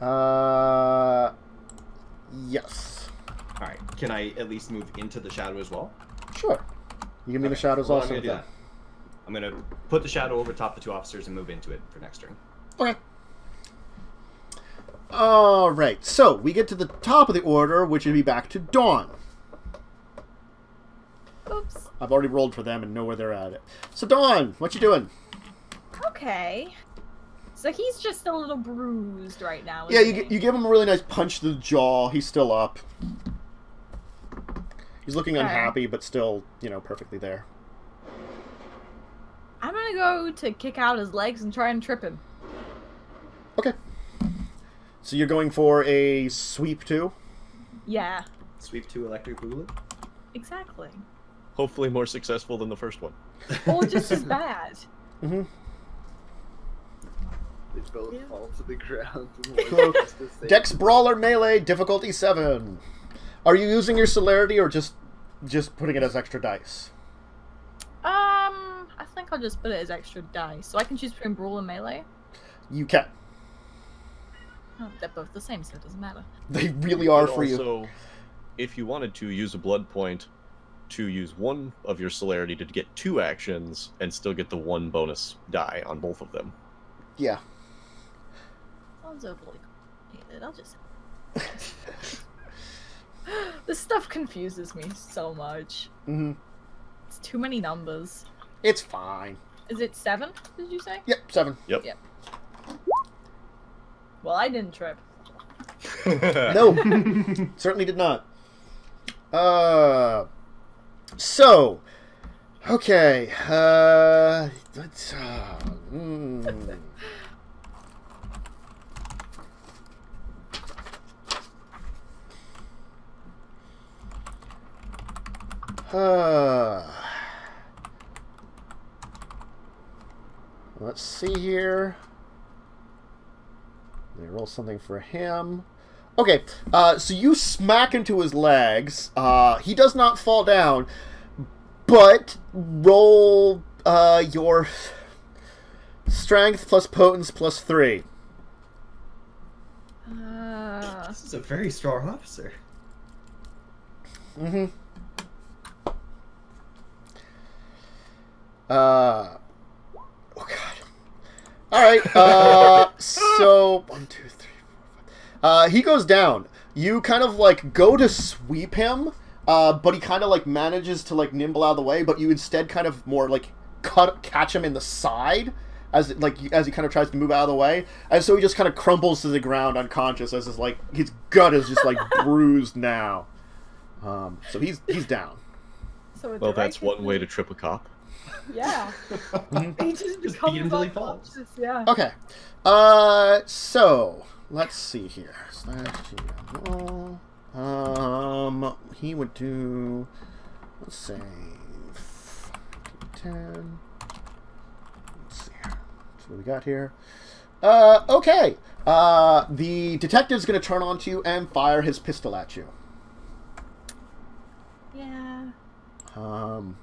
right? Yes. Alright, can I at least move into the shadow as well? Sure. You give me the shadows well, also. I'm going to do that. I'm going to put the shadow over top the 2 officers and move into it for next turn. Okay. Alright, so we get to the top of the order, which would be back to Dawn. Oops. I've already rolled for them and know where they're at it. So Dawn, what you doing? Okay. So he's just a little bruised right now. Yeah, isn't he? you give him a really nice punch to the jaw. He's still up. He's looking unhappy, but still, you know, perfectly there. I'm gonna go to kick out his legs and try and trip him. Okay. So you're going for a sweep too? Yeah, Sweep 2 electric boogaloo? exactly. Hopefully more successful than the first one. Or just as bad. Mm-hmm. They both fall to the ground. So, Dex Brawler Melee, difficulty 7. Are you using your celerity or just putting it as extra dice? I think I'll just put it as extra dice. So I can choose between Brawl and Melee. You can. Oh, they're both the same, so it doesn't matter. They really are But for you. also, if you wanted to use a blood point to use one of your celerity to get 2 actions and still get the 1 bonus die on both of them. Yeah. Sounds overly complicated. I'll just... This stuff confuses me so much. Mm-hmm. It's too many numbers. It's fine. Is it 7, did you say? Yep, 7. Yep. Yep. Well, I didn't trip. No. Certainly did not. So, okay. Let's, let's see here. Let me roll something for him. Okay, so you smack into his legs. He does not fall down, but roll your strength plus potence plus 3. This is a very strong officer. Mm-hmm. Oh god. Alright, so 1, 2, 3, 4, 5. He goes down. You kind of like go to sweep him, but he kind of like manages to like nimble out of the way, but you instead kind of more like catch him in the side as he kind of tries to move out of the way, and so he just kind of crumbles to the ground unconscious as his gut is just like bruised now. So he's down. So Well, that's one way to trip a cop. Yeah. He just Just beat him till he falls. unconscious, yeah. Okay. So let's see here. He would do. Let's say 10. what we got here. Okay. The detective's going to turn on to you and fire his pistol at you. Yeah. Because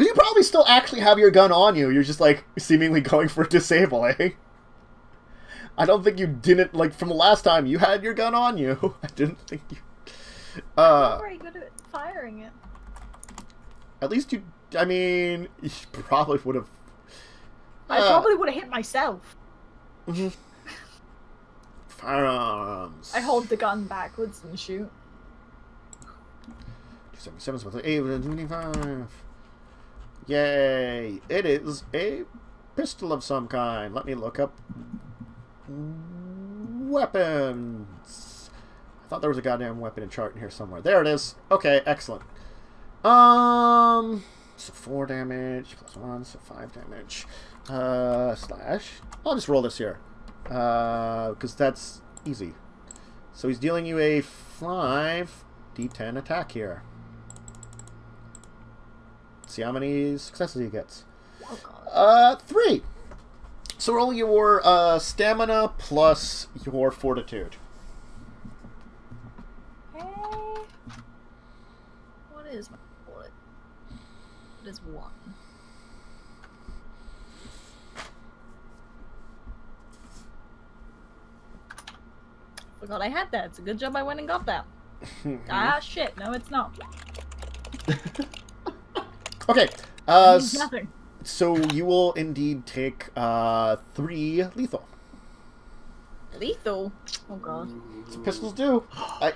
you probably still actually have your gun on you. You're just, like, seemingly going for disable, eh? I don't think you didn't, like, from the last time you had your gun on you. I didn't think you... I'm very good at firing it. At least you... I mean, you probably would have... I probably would have hit myself. Mm-hmm. Firearms. I hold the gun backwards and shoot. 277 with 825. Yay! It is a pistol of some kind. Let me look up weapons. I thought there was a goddamn weapon chart in here somewhere. There it is. Okay, excellent. So 4 damage plus 1, so 5 damage. Slash. I'll just roll this here. Because that's easy. So he's dealing you a 5d10 attack here. See how many successes he gets. Oh god. 3. So roll your stamina plus your fortitude. Hey. What is my bullet? It is 1. Forgot I had that. It's a good job I went and got that. Ah, shit. No, it's not. Okay. Nothing. So you will indeed take 3 lethal. Lethal? Oh god. So pistols do.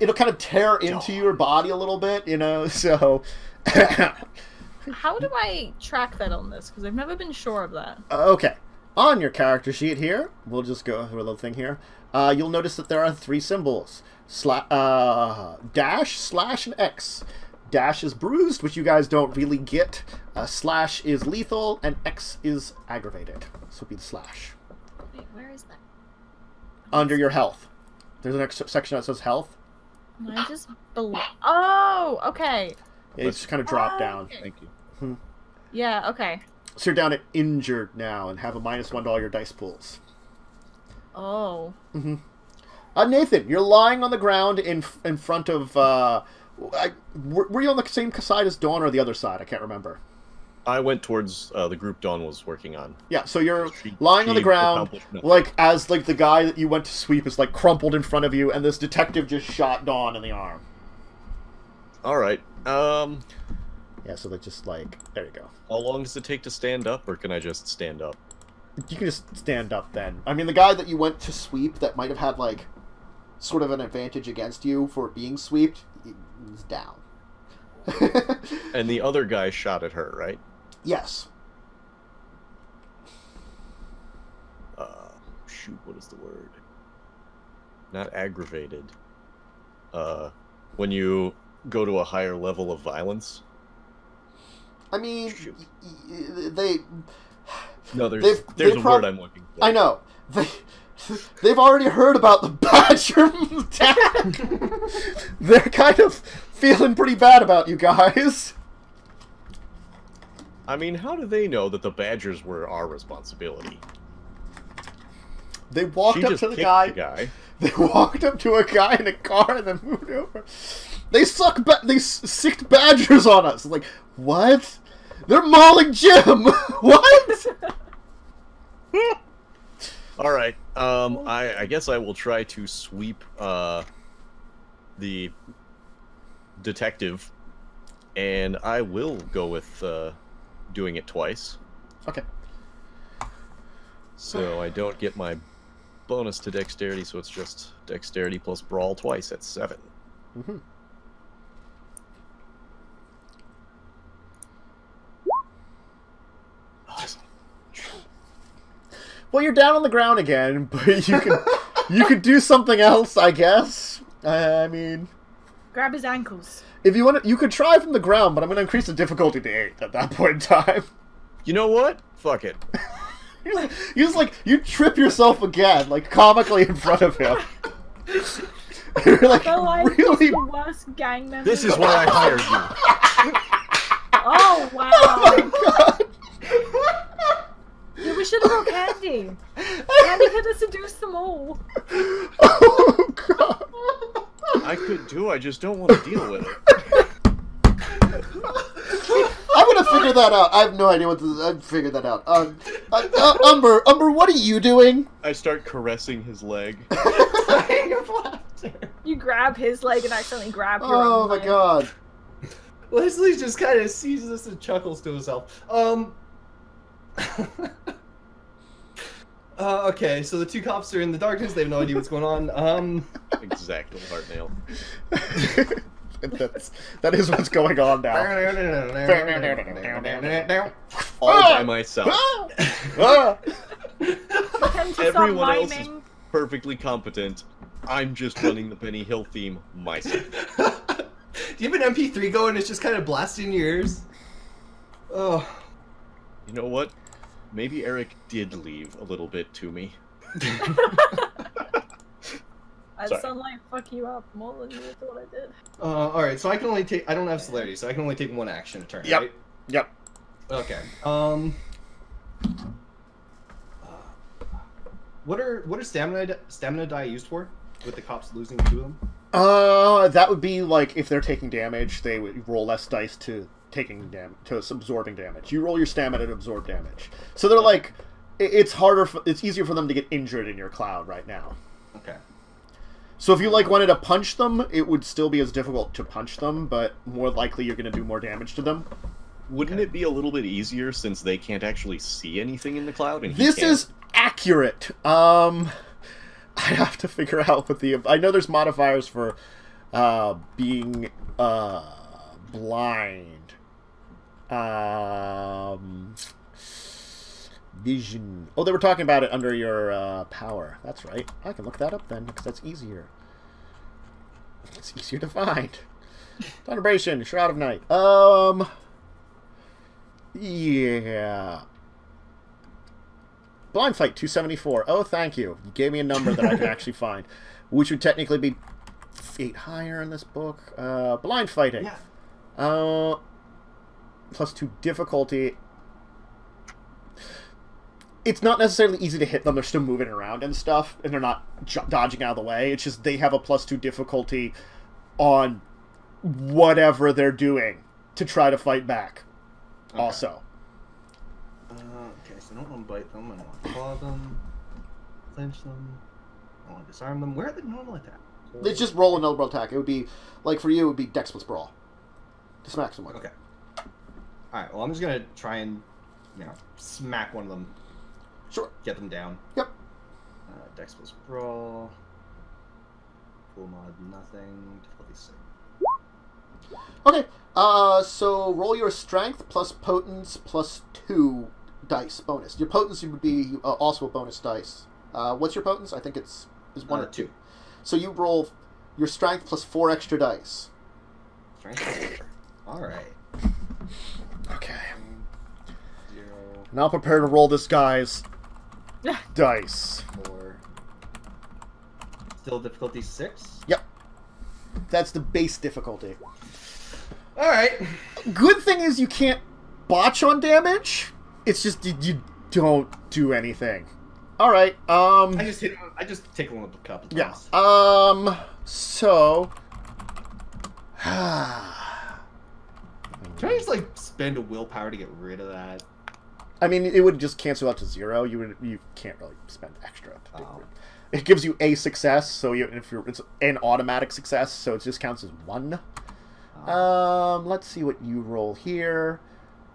It'll kind of tear into your body a little bit, you know, so... How do I track that on this? Because I've never been sure of that. Okay. On your character sheet here, we'll just go through a little thing here. You'll notice that there are 3 symbols. Dash, slash, and X. Dash is bruised, which you guys don't really get. Slash is lethal, and X is aggravated. So it'll be the slash. Wait, where is that? Under your health. There's an extra section that says health. I just Oh, okay. Yeah, it's just kind of drop down. Okay. Thank you. Yeah, okay. So you're down at injured now and have a -1 to all your dice pools. Oh. Nathan, you're lying on the ground in front of... were you on the same side as Dawn or the other side? I can't remember. I went towards the group Dawn was working on. Yeah, so you're lying on the ground, like, as, like, the guy that you went to sweep is, like, crumpled in front of you, and this detective just shot Dawn in the arm. Alright, Yeah, so they just, like, there you go. how long does it take to stand up, or can I just stand up? You can just stand up then. I mean, the guy that you went to sweep that might have had, like, sort of an advantage against you for being sweeped, is down. And the other guy shot at her, right? Yes. Shoot, what is the word? Not aggravated. When you go to a higher level of violence. I mean, No, there's a word I'm looking for. I know. They've already heard about the Badger attack. They're kind of feeling pretty bad about you guys. I mean, how do they know that the Badgers were our responsibility? They walked She up just to the kicked guy. the guy. They walked up to a guy in a car and then moved over. They sicked badgers on us. Like, what? They're mauling Jim. What? All right. I guess I will try to sweep the detective, and I will go with doing it twice. Okay. So I don't get my bonus to dexterity, so it's just dexterity plus brawl twice at 7. Mm-hmm. Well, you're down on the ground again, but you could do something else, I guess. I mean, Grab his ankles. if you want, you could try from the ground, but I'm going to increase the difficulty to 8 at that point in time. You know what? Fuck it. You just like you trip yourself again, like comically in front of him. You're like But like, really. the worst gang member. This is why I hired you. Oh wow! Oh my god! You're We should have brought Candy. Candy could have seduced them all. Oh god. I could do. I just don't want to deal with it. I'm gonna figure that out. I have no idea what this is. I've figured that out. Umber, what are you doing? I start caressing his leg. You grab his leg and accidentally grab your Oh own my leg. god. Leslie just kind of sees this and chuckles to himself. Okay, so the two cops are in the darkness. They have no idea what's going on. Exactly, heart nail. That is what's going on now. All by myself. Ah! Pretend to stop Everyone else is miming. perfectly competent. I'm just running the Benny Hill theme myself. Do you have an MP3 going? It's just kind of blasting your ears. Oh. You know what? Maybe Eric did leave a little bit to me. I'd Sorry. sound like fuck you up more than you thought I did. Alright, so I can only take... I don't have celerity, so I can only take one action a turn, Yep. right? Yep. Okay. What are stamina die used for? With the cops losing 2 of them? That would be like if they're taking damage, they would roll less dice to absorbing damage. You roll your stamina to absorb damage. So they're like, it's easier for them to get injured in your cloud right now. Okay. So if you like wanted to punch them, it would still be as difficult to punch them, but more likely you're going to do more damage to them. Wouldn't it be a little bit easier since they can't actually see anything in the cloud? And he This can? is accurate. I have to figure out what the... I know there's modifiers for being blind. Vision. Oh, they were talking about it under your power. That's right. I can look that up then, because that's easier. It's easier to find. Thunderbration, Shroud of Night. Yeah. Blind Fight 274. Oh, thank you. You gave me a number that I can actually find, which would technically be 8 higher in this book. Blind Fighting. Yeah. +2 difficulty. It's not necessarily easy to hit them. They're still moving around and stuff, and they're not dodging out of the way. It's just they have a +2 difficulty on whatever they're doing to try to fight back. Okay. Also. Okay, so I don't want to bite them. I don't want to claw them. Clinch them. I want to disarm them. Where are the normal attacks? They just roll a normal attack. It would be, like for you, it would be Dex plus Brawl. To smack someone. Okay. Alright, well, I'm just going to try and, smack one of them. Sure. Get them down. Yep. Dex plus Brawl. Full mod, nothing. Difficulty 6. Okay. So roll your Strength plus Potence plus 2 dice bonus. Your Potence would be also a bonus dice. What's your Potence? I think is 1 or 2. So you roll your Strength plus 4 extra dice. Strength. Alright. Okay. 0, Now prepare to roll this guy's dice. 4. Still difficulty 6? Yep. That's the base difficulty. Alright. Good thing is you can't botch on damage. It's just you don't do anything. All right. I just take one with a couple times. Yeah. So. Can I just spend a willpower to get rid of that? I mean, it would just cancel out to 0. You can't really spend extra. Oh. It gives you a success, so it's an automatic success, so it just counts as 1. Let's see what you roll here.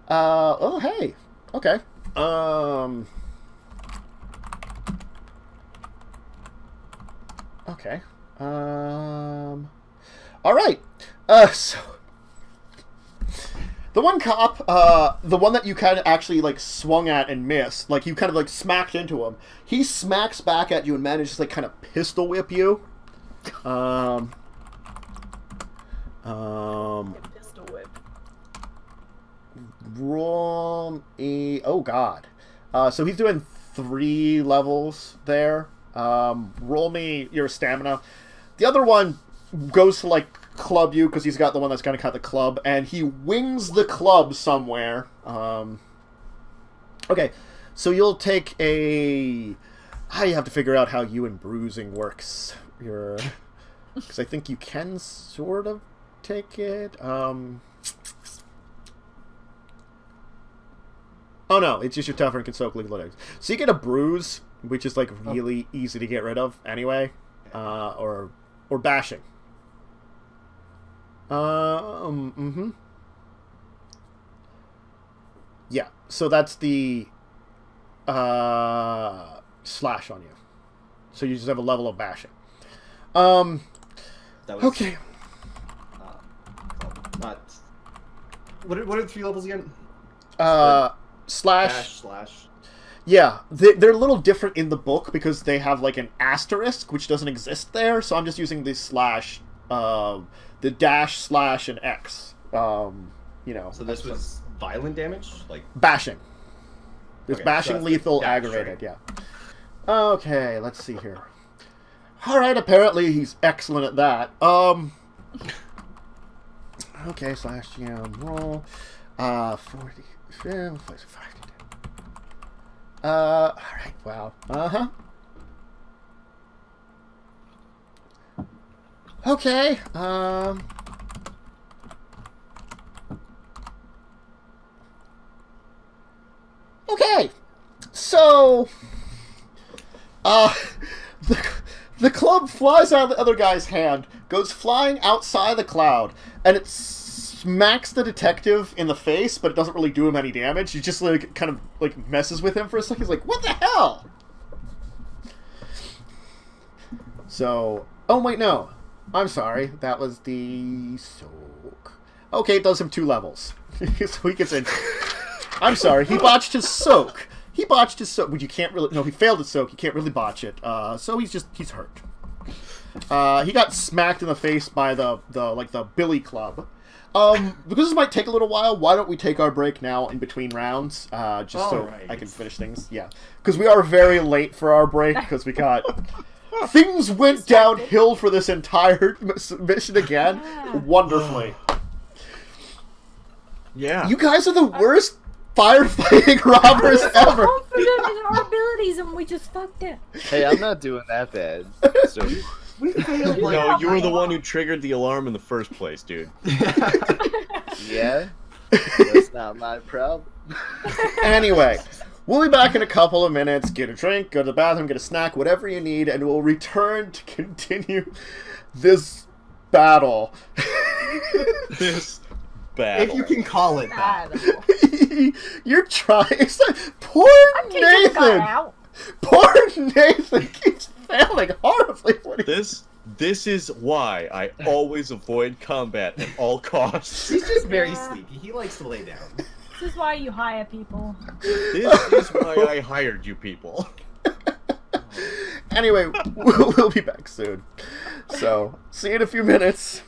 Oh hey, okay. Okay. All right. So the one cop, the one that you kind of actually swung at and missed, you kind of smacked into him. He smacks back at you and manages to kind of pistol whip you. Pistol whip. Roll a... Oh, God. So he's doing 3 levels there. Roll me your stamina. The other one goes to, club you, because he's got the one that's going to cut the club, and he wings the club somewhere. Okay. So you'll take a... you have to figure out how you and bruising works. Because I think you can sort of take it. Oh no, it's just your tougher and can soak liquid eggs. So you get a bruise, which is like really easy to get rid of anyway, or bashing. Yeah, so that's the slash on you. So you just have a level of bashing. That was, okay. Not. What are the 3 levels again? Slash. Slash. Yeah, they're a little different in the book because they have like an asterisk which doesn't exist there. So I'm just using the slash, the dash, slash, and X. You know. So this was violent damage, like bashing. It's okay, bashing, so lethal, dash, aggravated. Yeah. Okay, let's see here. All right, apparently he's excellent at that. Okay, slash GM roll. 40, 5. All right, wow. Okay, okay, so, the club flies out of the other guy's hand, goes flying outside the cloud, and it smacks the detective in the face, but it doesn't really do him any damage. He just like kind of like messes with him for a second. He's like, "What the hell?" So, oh wait, no, I'm sorry. That was the soak. Okay, it does him 2 levels, so he gets in. I'm sorry, he botched his soak. He botched his soak, but you can't really... No, he failed his soak. You can't really botch it. So he's hurt. He got smacked in the face by the billy club. Because this might take a little while, why don't we take our break now in between rounds? Just so I can finish things. Yeah. Because we are very late for our break, because we got... Things went downhill for this entire mission again. Wonderfully. Yeah. You guys are the worst firefighting robbers ever. Confident in our abilities, and we just fucked it. Hey, I'm not doing that bad. So we failed. No, you were the one who triggered the alarm in the first place, dude. yeah, that's not my problem. Anyway, we'll be back in a couple of minutes. Get a drink, go to the bathroom, get a snack, whatever you need, and we'll return to continue this battle. This battle. If you can call it that. You're trying. Poor I'm taking the guy Nathan. out. Poor Nathan keeps failing horribly. This is why I always avoid combat at all costs. He's just very sneaky. He likes to lay down. This is why you hire people. This is why I hired you people. Anyway, we'll be back soon. So, see you in a few minutes.